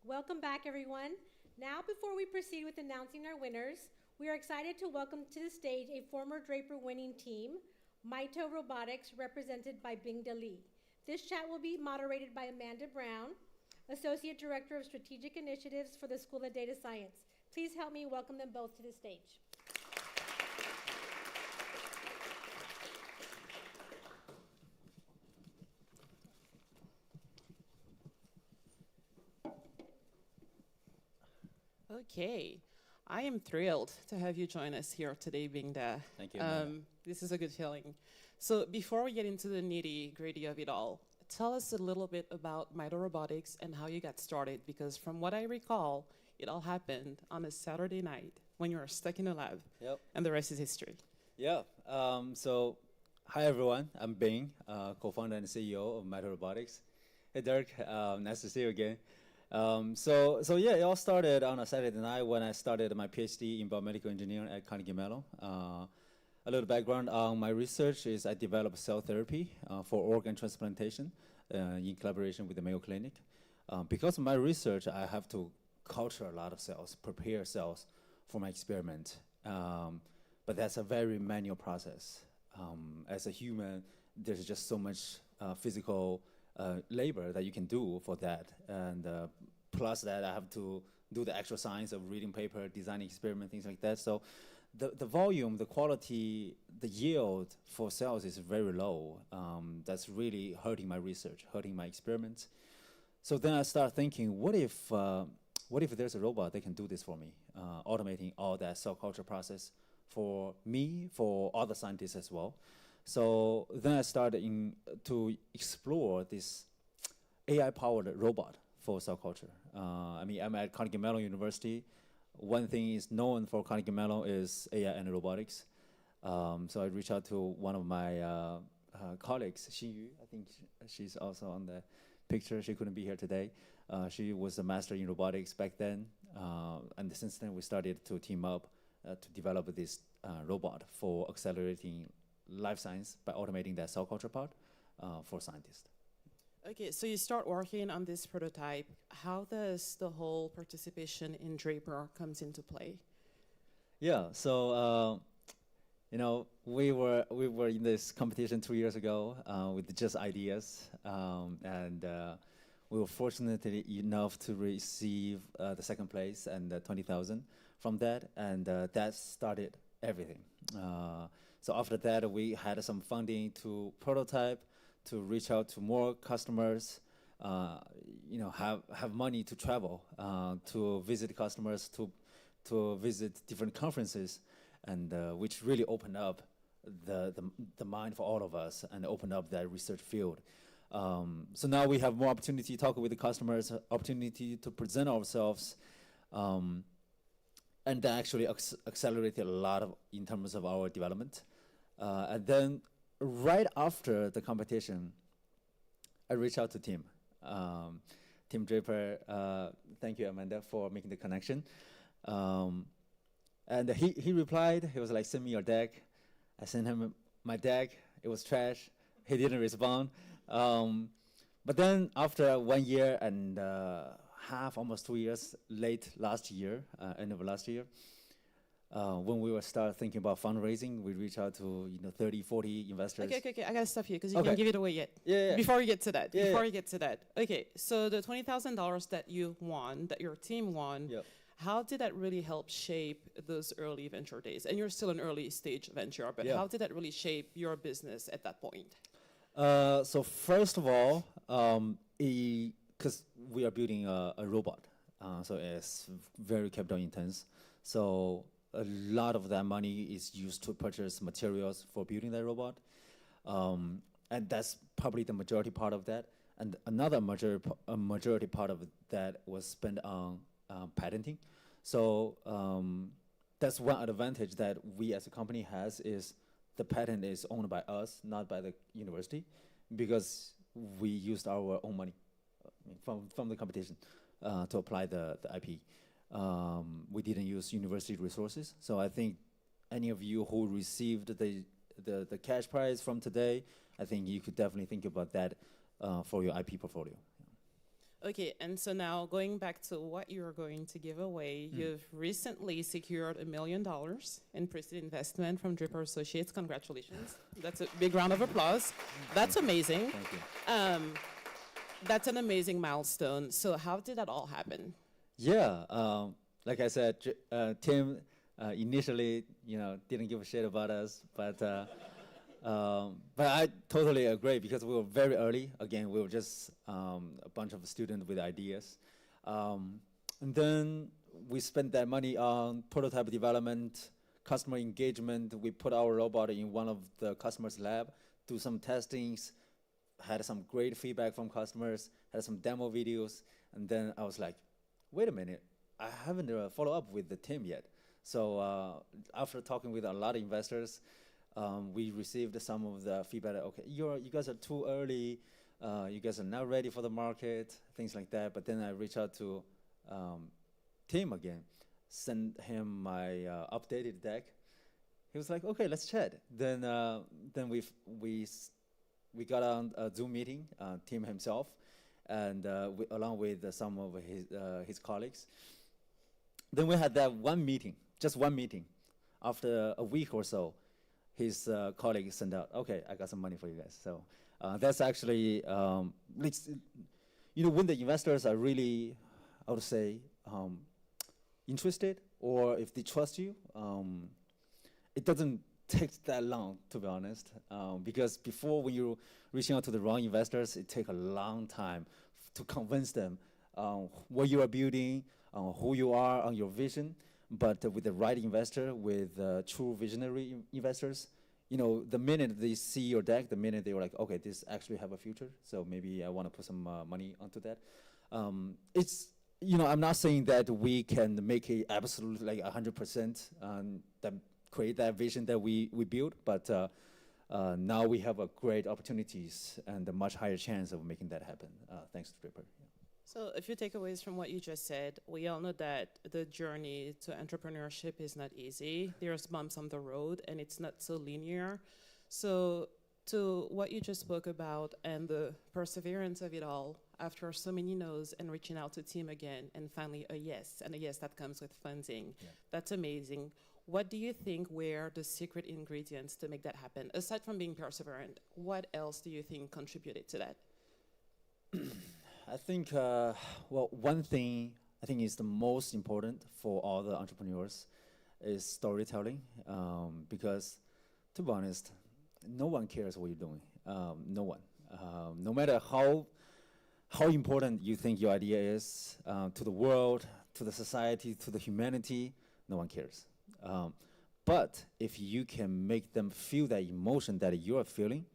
Welcome back, everyone. Now, before we proceed with announcing our winners, we are excited to welcome to the stage a former Draper winning team, Mito Robotics, represented by Bing Lee. This chat will be moderated by Amanda Brown, Associate Director of Strategic Initiatives for the School of Data Science. Please help me welcome them both to the stage. Okay, I am thrilled to have you join us here today, Bingda. Thank you, Amanda. This is a good feeling. So before we get into the nitty-gritty of it all, tell us a little bit about Mito Robotics and how you got started, because from what I recall, it all happened on a Saturday night when you were stuck in a lab. Yep. And the rest is history. Yeah. So, hi everyone. I'm Bing, co-founder and CEO of Mito Robotics. Hey Dirk, nice to see you again. So yeah, it all started on a Saturday night when I started my PhD in biomedical engineering at Carnegie Mellon. A little background on my research is I developed cell therapy for organ transplantation in collaboration with the Mayo Clinic. Because of my research, I have to culture a lot of cells, prepare cells for my experiment. But that's a very manual process. As a human, there's just so much physical labor that you can do for that. And plus that, I have to do the actual science of reading paper, designing experiment, things like that. So the volume, the quality, the yield for cells is very low. That's really hurting my research, hurting my experiments. So then I start thinking, what if there's a robot that can do this for me, automating all that cell culture process for me, for other scientists as well. So then I started to explore this AI-powered robot for cell culture. I mean, I'm at Carnegie Mellon University. One thing is known for Carnegie Mellon is AI and robotics. So I reached out to one of my colleagues, Xinyu. I think she's also on the picture. She couldn't be here today. She was a master in robotics back then. And since then, we started to team up to develop this robot for accelerating life science by automating that cell culture part for scientists. Okay, so you start working on this prototype. How does the whole participation in Draper comes into play? Yeah, so you know, we were in this competition 2 years ago with just ideas, and we were fortunate enough to receive the second place and 20,000 from that, and that started everything. So after that, we had some funding to prototype, to reach out to more customers, you know, have money to travel, to visit customers, to visit different conferences, and which really opened up the mind for all of us and opened up that research field. So now we have more opportunity to talk with the customers, opportunity to present ourselves, and that actually accelerated a lot in terms of our development. And then right after the competition, I reached out to Tim. Tim Draper, thank you, Amanda, for making the connection. And he replied, he was like, send me your deck. I sent him my deck, it was trash. He didn't respond. But then after 1 year and half, almost 2 years late last year, end of last year, when we were start thinking about fundraising, we reached out to 30, 40 investors. Okay, I gotta stop you because you can't give it away yet. Yeah. Before we get to that, Okay, so the $20,000 that you won, that your team won, how did that really help shape those early venture days? And you're still an early stage venture, but how did that really shape your business at that point? So first of all, because we are building a robot, so it's very capital intense. So a lot of that money is used to purchase materials for building that robot. And that's probably the majority part of that. And another majority part of that was spent on patenting. So that's one advantage that we as a company has is the patent is owned by us, not by the university, because we used our own money from the competition to apply the IP. We didn't use university resources. So I think any of you who received the cash prize from today, I think you could definitely think about that for your IP portfolio. Okay, and so now going back to what you're going to give away, you've recently secured $1 million in pre-seed investment from Draper Associates. Congratulations. That's a big round of applause. That's amazing. Thank you. That's an amazing milestone. So how did that all happen? Yeah, like I said, Tim initially, didn't give a shit about us, but I totally agree because we were very early. Again, we were just a bunch of students with ideas, and then we spent that money on prototype development, customer engagement. We put our robot in one of the customers' lab, do some testings, had some great feedback from customers, had some demo videos, and then I was like, wait a minute, I haven't followed up with the team yet. So after talking with a lot of investors, we received some of the feedback. Okay, you guys are too early. You guys are not ready for the market, things like that. But then I reached out to Tim again, sent him my updated deck. He was like, okay, let's chat. Then we got on a Zoom meeting, Tim himself, and along with some of his colleagues. Then we had that one meeting, just one meeting. After a week or so, his colleague sent out, okay, I got some money for you guys. So that's actually, when the investors are really, I would say, interested, or if they trust you, it doesn't take that long, to be honest, because before when you're reaching out to the wrong investors, it takes a long time to convince them what you are building, who you are, on your vision. But with the right investor, with true visionary investors, the minute they see your deck, the minute they were like, okay, this actually have a future, so maybe I want to put some money onto that. It's, I'm not saying that we can make it absolutely like 100% that create that vision that we build, but now we have a great opportunities and a much higher chance of making that happen, thanks to Draper. Yeah. So a few takeaways from what you just said. We all know that the journey to entrepreneurship is not easy. There's bumps on the road, and it's not so linear. So to what you just spoke about and the perseverance of it all, after so many no's and reaching out to Tim again, and finally a yes, and a yes that comes with funding. Yeah. That's amazing. What do you think were the secret ingredients to make that happen? Aside from being perseverant, what else do you think contributed to that? I think, one thing I think is the most important for all the entrepreneurs is storytelling, because, to be honest, no one cares what you're doing. No one. No matter how important you think your idea is to the world, to the society, to the humanity, no one cares. But if you can make them feel that emotion that you're feeling,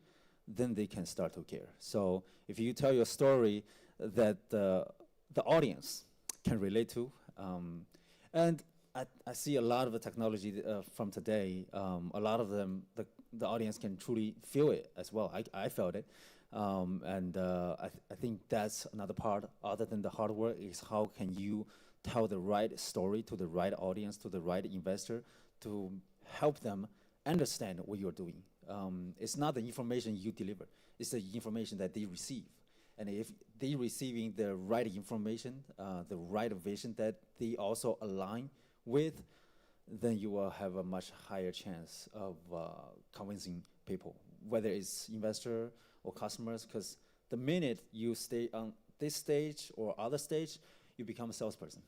then they can start to care. So if you tell your story that the audience can relate to, and I see a lot of the technology from today, a lot of them, the audience can truly feel it as well. I felt it. I think that's another part, other than the hard work, is how can you tell the right story to the right audience, to the right investor, to help them understand what you're doing. It's not the information you deliver, it's the information that they receive. And if they're receiving the right information, the right vision that they also align with, then you will have a much higher chance of convincing people, whether it's investor or customers, because the minute you stay on this stage or other stage, you become a salesperson.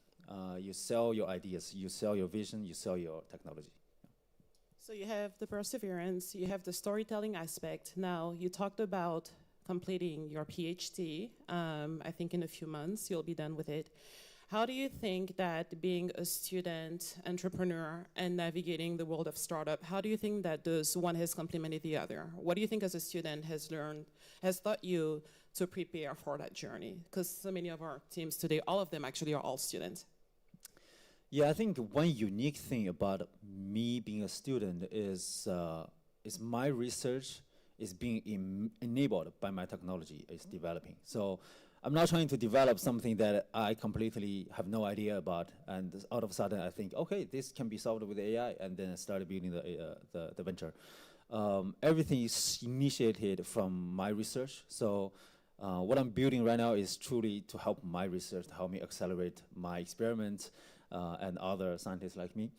You sell your ideas, you sell your vision, you sell your technology. So you have the perseverance, you have the storytelling aspect. Now, you talked about completing your PhD. I think in a few months you'll be done with it. How do you think that being a student entrepreneur and navigating the world of startup, how do you think that those one has complemented the other? What do you think as a student has taught you to prepare for that journey? Because so many of our teams today, all of them actually are all students. Yeah, I think one unique thing about me being a student is my research is being enabled by my technology is developing. So I'm not trying to develop something that I completely have no idea about, and out of a sudden I think, okay, this can be solved with AI, and then I started building the venture. Everything is initiated from my research. So what I'm building right now is truly to help my research, to help me accelerate my experiments and other scientists like me.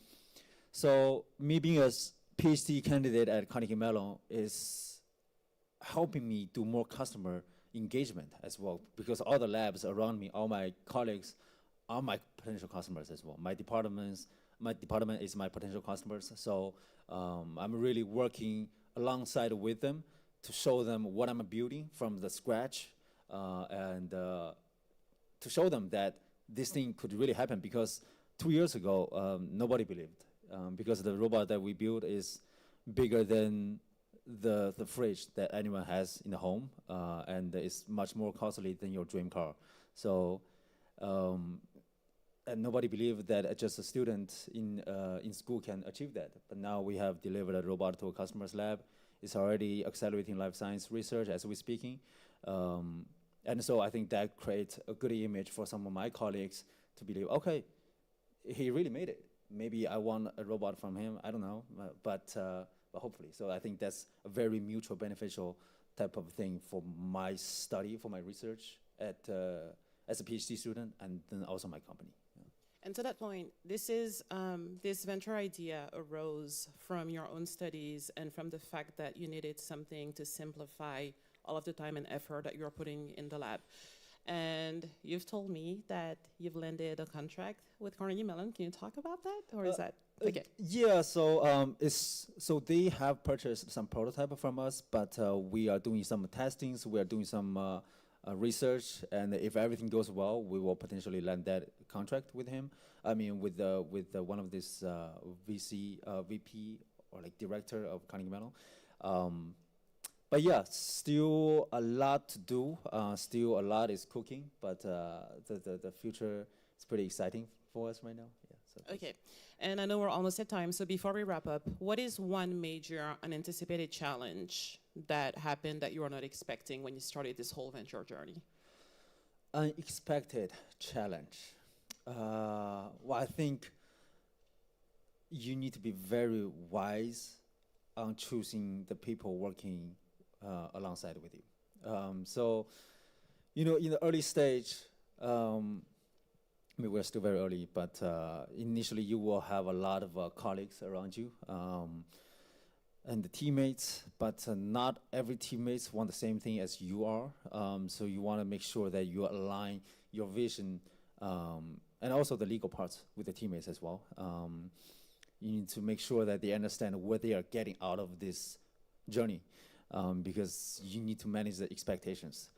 So me being a PhD candidate at Carnegie Mellon is helping me do more customer engagement as well, because all the labs around me, all my colleagues are my potential customers as well. My department is my potential customers. So I'm really working alongside with them to show them what I'm building from the scratch and to show them that this thing could really happen, because 2 years ago, nobody believed, because the robot that we built is bigger than the fridge that anyone has in the home, and it's much more costly than your dream car. So, and nobody believed that just a student in school can achieve that. But now we have delivered a robot to a customer's lab. It's already accelerating life science research as we're speaking. And so I think that creates a good image for some of my colleagues to believe, okay, he really made it. Maybe I want a robot from him, I don't know, but hopefully. So I think that's a very mutual beneficial type of thing for my study, for my research as a PhD student, and then also my company. Yeah. And to that point, this venture idea arose from your own studies and from the fact that you needed something to simplify all of the time and effort that you're putting in the lab. And you've told me that you've landed a contract with Carnegie Mellon. Can you talk about that, or is that okay? Yeah, so they have purchased some prototype from us, but we are doing some testings. We are doing some research, and if everything goes well, we will potentially land that contract with him. I mean, with one of this VP or like director of Carnegie Mellon. But yeah, still a lot to do. Still a lot is cooking, but the future is pretty exciting for us right now. Yeah. So Okay, and I know we're almost at time, so before we wrap up, what is one major unanticipated challenge that happened that you were not expecting when you started this whole venture journey? Unexpected challenge. Well, I think you need to be very wise on choosing the people working alongside with you. So, you know, in the early stage, I mean, we're still very early, but initially you will have a lot of colleagues around you and the teammates, but not every teammates want the same thing as you are. So you want to make sure that you align your vision and also the legal parts with the teammates as well. You need to make sure that they understand what they are getting out of this journey, because you need to manage the expectations.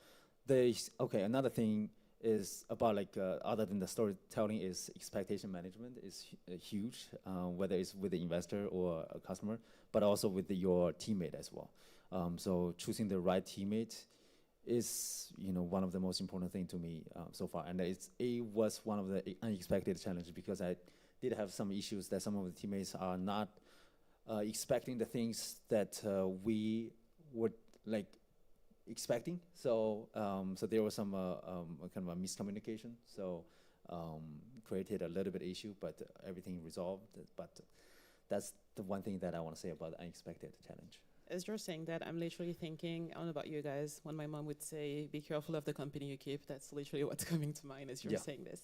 Another thing is about other than the storytelling is expectation management is huge, whether it's with the investor or a customer, but also with your teammate as well. So choosing the right teammate is, one of the most important thing to me so far. And it was one of the unexpected challenges, because I did have some issues that some of the teammates are not expecting the things that we would expecting. So there was some kind of a miscommunication. So created a little bit issue, but everything resolved. But that's the one thing that I want to say about the unexpected challenge. As you're saying that, I'm literally thinking, I don't know about you guys, when my mom would say, be careful of the company you keep, that's literally what's coming to mind as you're saying this.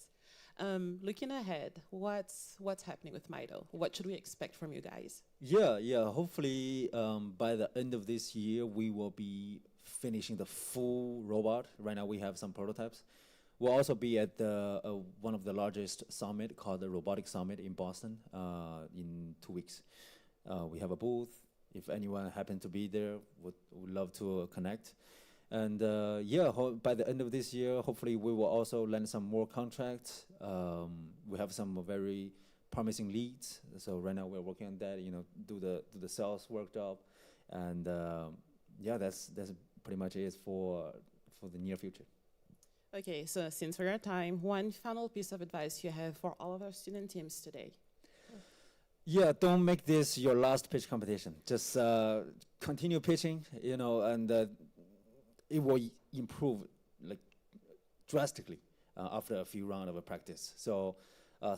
Looking ahead, what's happening with Mito? What should we expect from you guys? Yeah. Hopefully, by the end of this year, we will be finishing the full robot. Right now, we have some prototypes. We'll also be at one of the largest summit called the Robotic Summit in Boston in 2 weeks. We have a booth. If anyone happen to be there, would love to connect. And yeah, by the end of this year, hopefully we will also land some more contracts. We have some very promising leads. So right now we're working on that. Do the sales workshop, and yeah, that's pretty much it for the near future. Okay, so since we're at time, one final piece of advice you have for all of our student teams today. Yeah, don't make this your last pitch competition. Just continue pitching, and it will improve like drastically after a few rounds of practice. So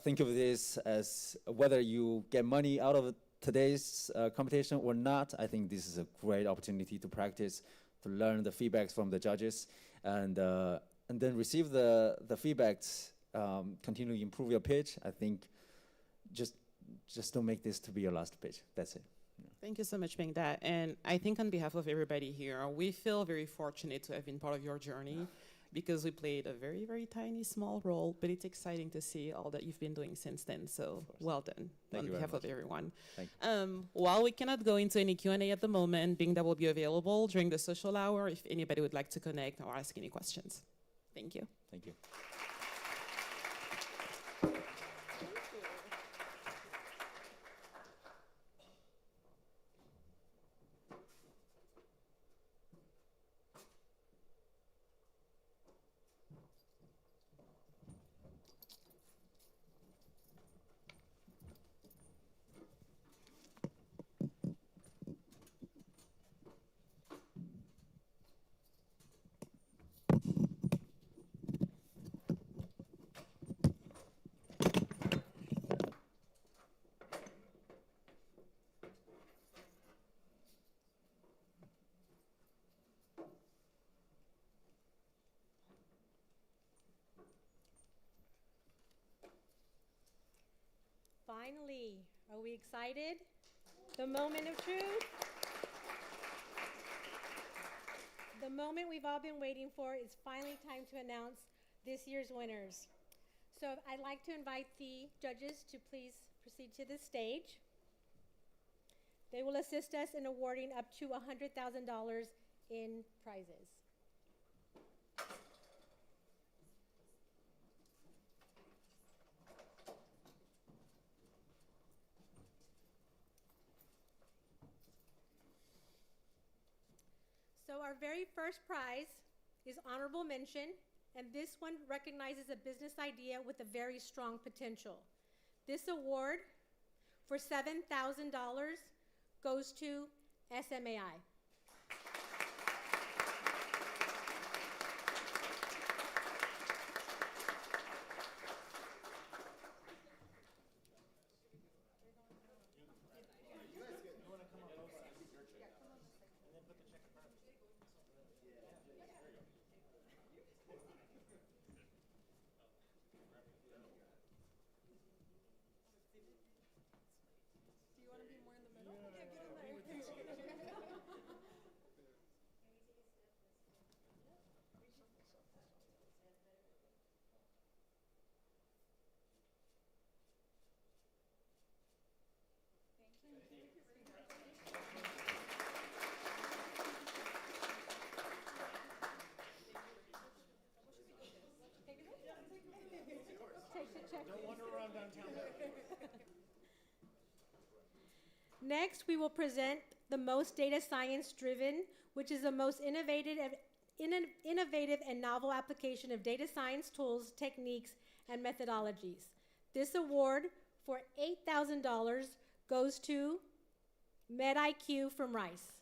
think of this as whether you get money out of today's competition or not. I think this is a great opportunity to practice, to learn the feedbacks from the judges, and then receive the feedbacks. Continue to improve your pitch. I think just don't make this to be your last pitch. That's it. Thank you so much, Bing that. And I think on behalf of everybody here, we feel very fortunate to have been part of your journey because we played a very, very tiny, small role, but it's exciting to see all that you've been doing since then. So well done on behalf of everyone. Thank you. While we cannot go into any Q&A at the moment, Bing that will be available during the social hour if anybody would like to connect or ask any questions. Thank you. Thank you. Finally, are we excited? The moment of truth? The moment we've all been waiting for. It's finally time to announce this year's winners. So I'd like to invite the judges to please proceed to the stage. They will assist us in awarding up to $100,000 in prizes. So our very first prize is honorable mention, and this one recognizes a business idea with a very strong potential. This award for $7,000 goes to SMAI. Don't wander around downtown. Next, we will present the most data science driven, which is the most innovative and novel application of data science tools, techniques, and methodologies. This award for $8,000 goes to MedIQ from Rice.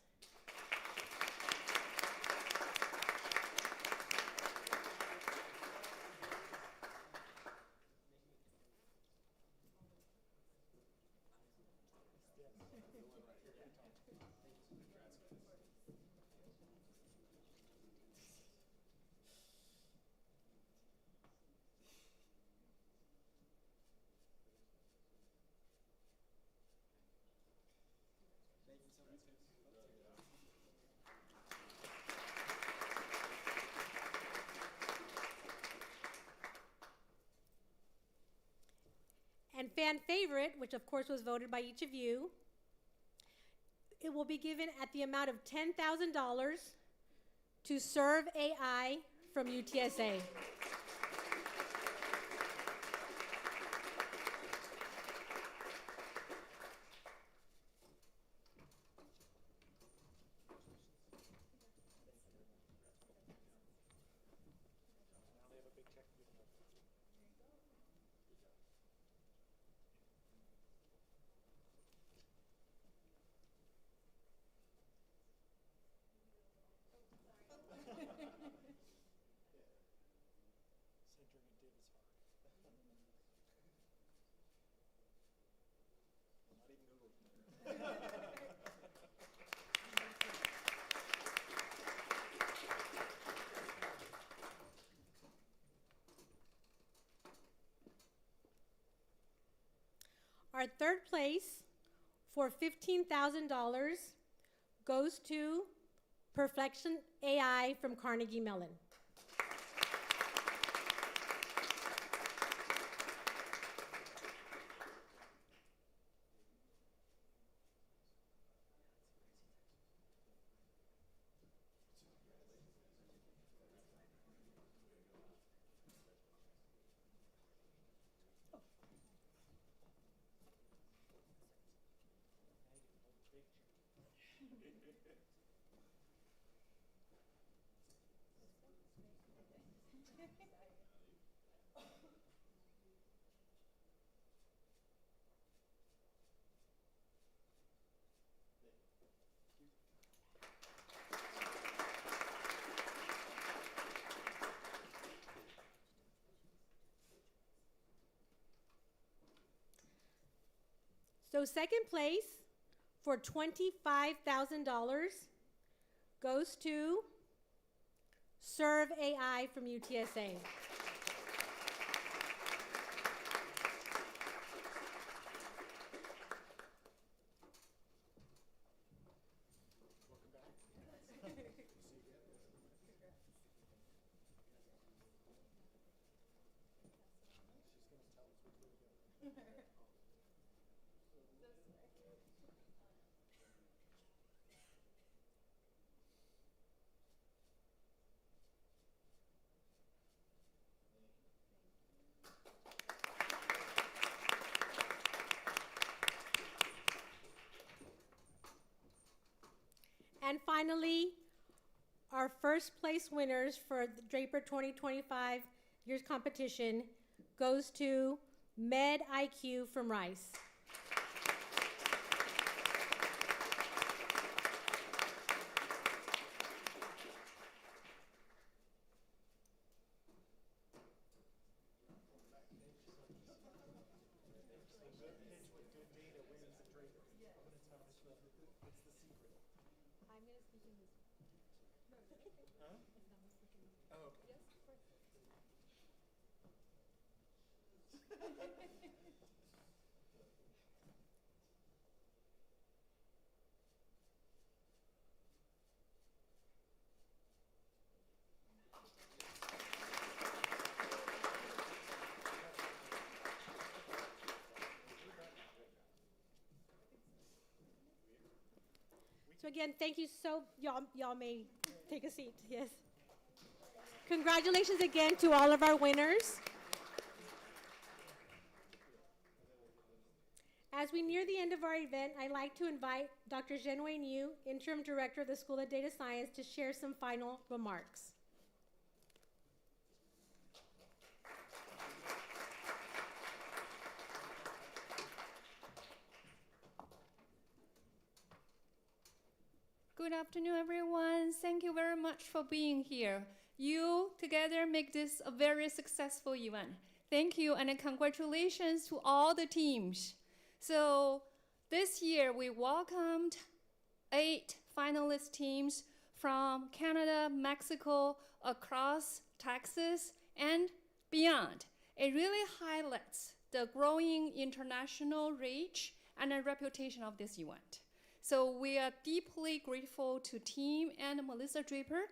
And fan favorite, which of course was voted by each of you, it will be given at the amount of $10,000 to Serve AI from UTSA. Our third place for $15,000 goes to Perfection AI from Carnegie Mellon. So second place for $25,000 goes to Serve AI from UTSA. And finally, our first place winners for the Draper 2025 year's competition goes to MedIQ from Rice. So again, thank you y'all may take a seat, yes. Congratulations again to all of our winners. As we near the end of our event, I'd like to invite Dr. Zhenwei Niu, Interim Director of the School of Data Science, to share some final remarks. Good afternoon, everyone. Thank you very much for being here. You together make this a very successful event. Thank you and congratulations to all the teams. So this year we welcomed 8 finalist teams from Canada, Mexico, across Texas, and beyond. It really highlights the growing international reach and the reputation of this event. So we are deeply grateful to Team and Melissa Draper,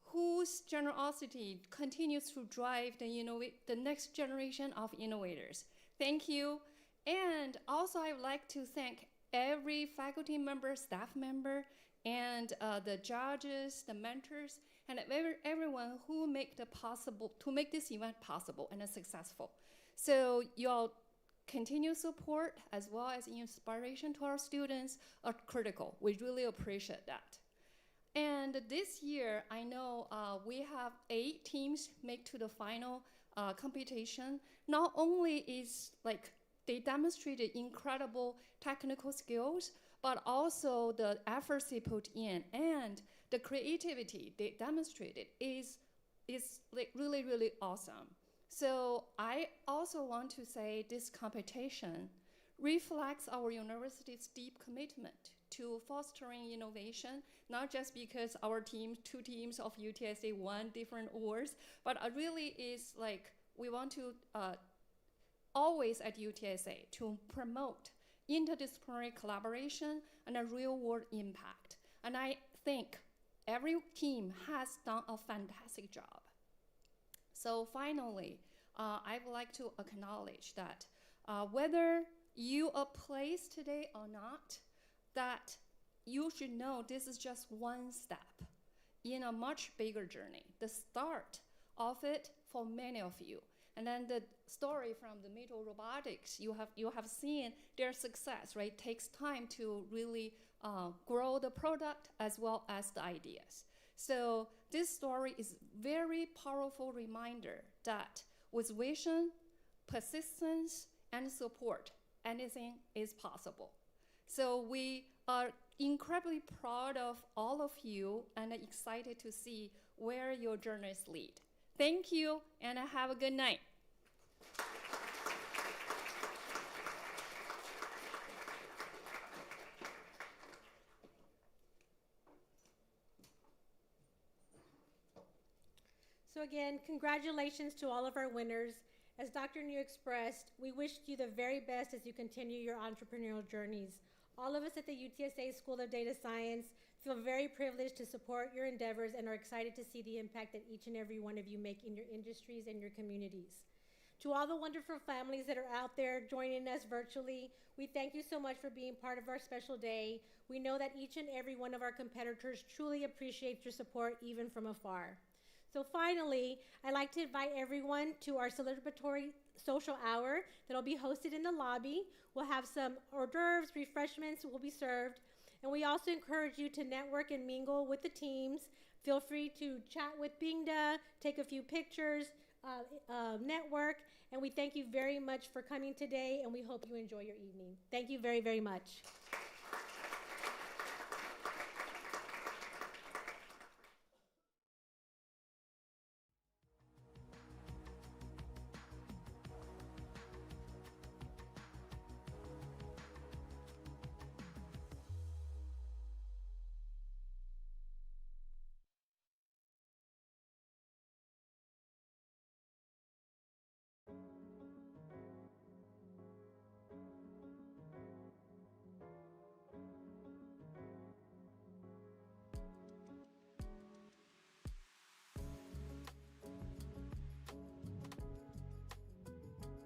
whose generosity continues to drive the next generation of innovators. Thank you. And also I would like to thank every faculty member, staff member, and the judges, the mentors. and everyone who make to make this event possible and successful. So your continued support as well as inspiration to our students are critical. We really appreciate that. And this year, I know we have 8 teams make to the final competition. Not only is like they demonstrated incredible technical skills, but also the efforts they put in and the creativity they demonstrated is like really, really awesome. So I also want to say this competition reflects our university's deep commitment to fostering innovation, not just because our team, 2 teams of UTSA won different awards, but it really is like we want to always at UTSA to promote interdisciplinary collaboration and a real-world impact. And I think every team has done a fantastic job. So finally, I would like to acknowledge that whether you are placed today or not, that you should know this is just one step in a much bigger journey, the start of it for many of you. And then the story from the Metro Robotics, you have seen their success, right? Takes time to really grow the product as well as the ideas. So this story is very powerful reminder that with vision, persistence, and support, anything is possible. So we are incredibly proud of all of you and excited to see where your journeys lead. Thank you, and have a good night. So again, congratulations to all of our winners. As Dr. New expressed, we wish you the very best as you continue your entrepreneurial journeys. All of us at the UTSA School of Data Science feel very privileged to support your endeavors and are excited to see the impact that each and every one of you make in your industries and your communities. To all the wonderful families that are out there joining us virtually, we thank you so much for being part of our special day. We know that each and every one of our competitors truly appreciates your support even from afar. So finally, I'd like to invite everyone to our celebratory social hour that'll be hosted in the lobby. We'll have some hors d'oeuvres, refreshments will be served, and we also encourage you to network and mingle with the teams. Feel free to chat with Bingda, take a few pictures, network, and we thank you very much for coming today, and we hope you enjoy your evening. Thank you very, very much.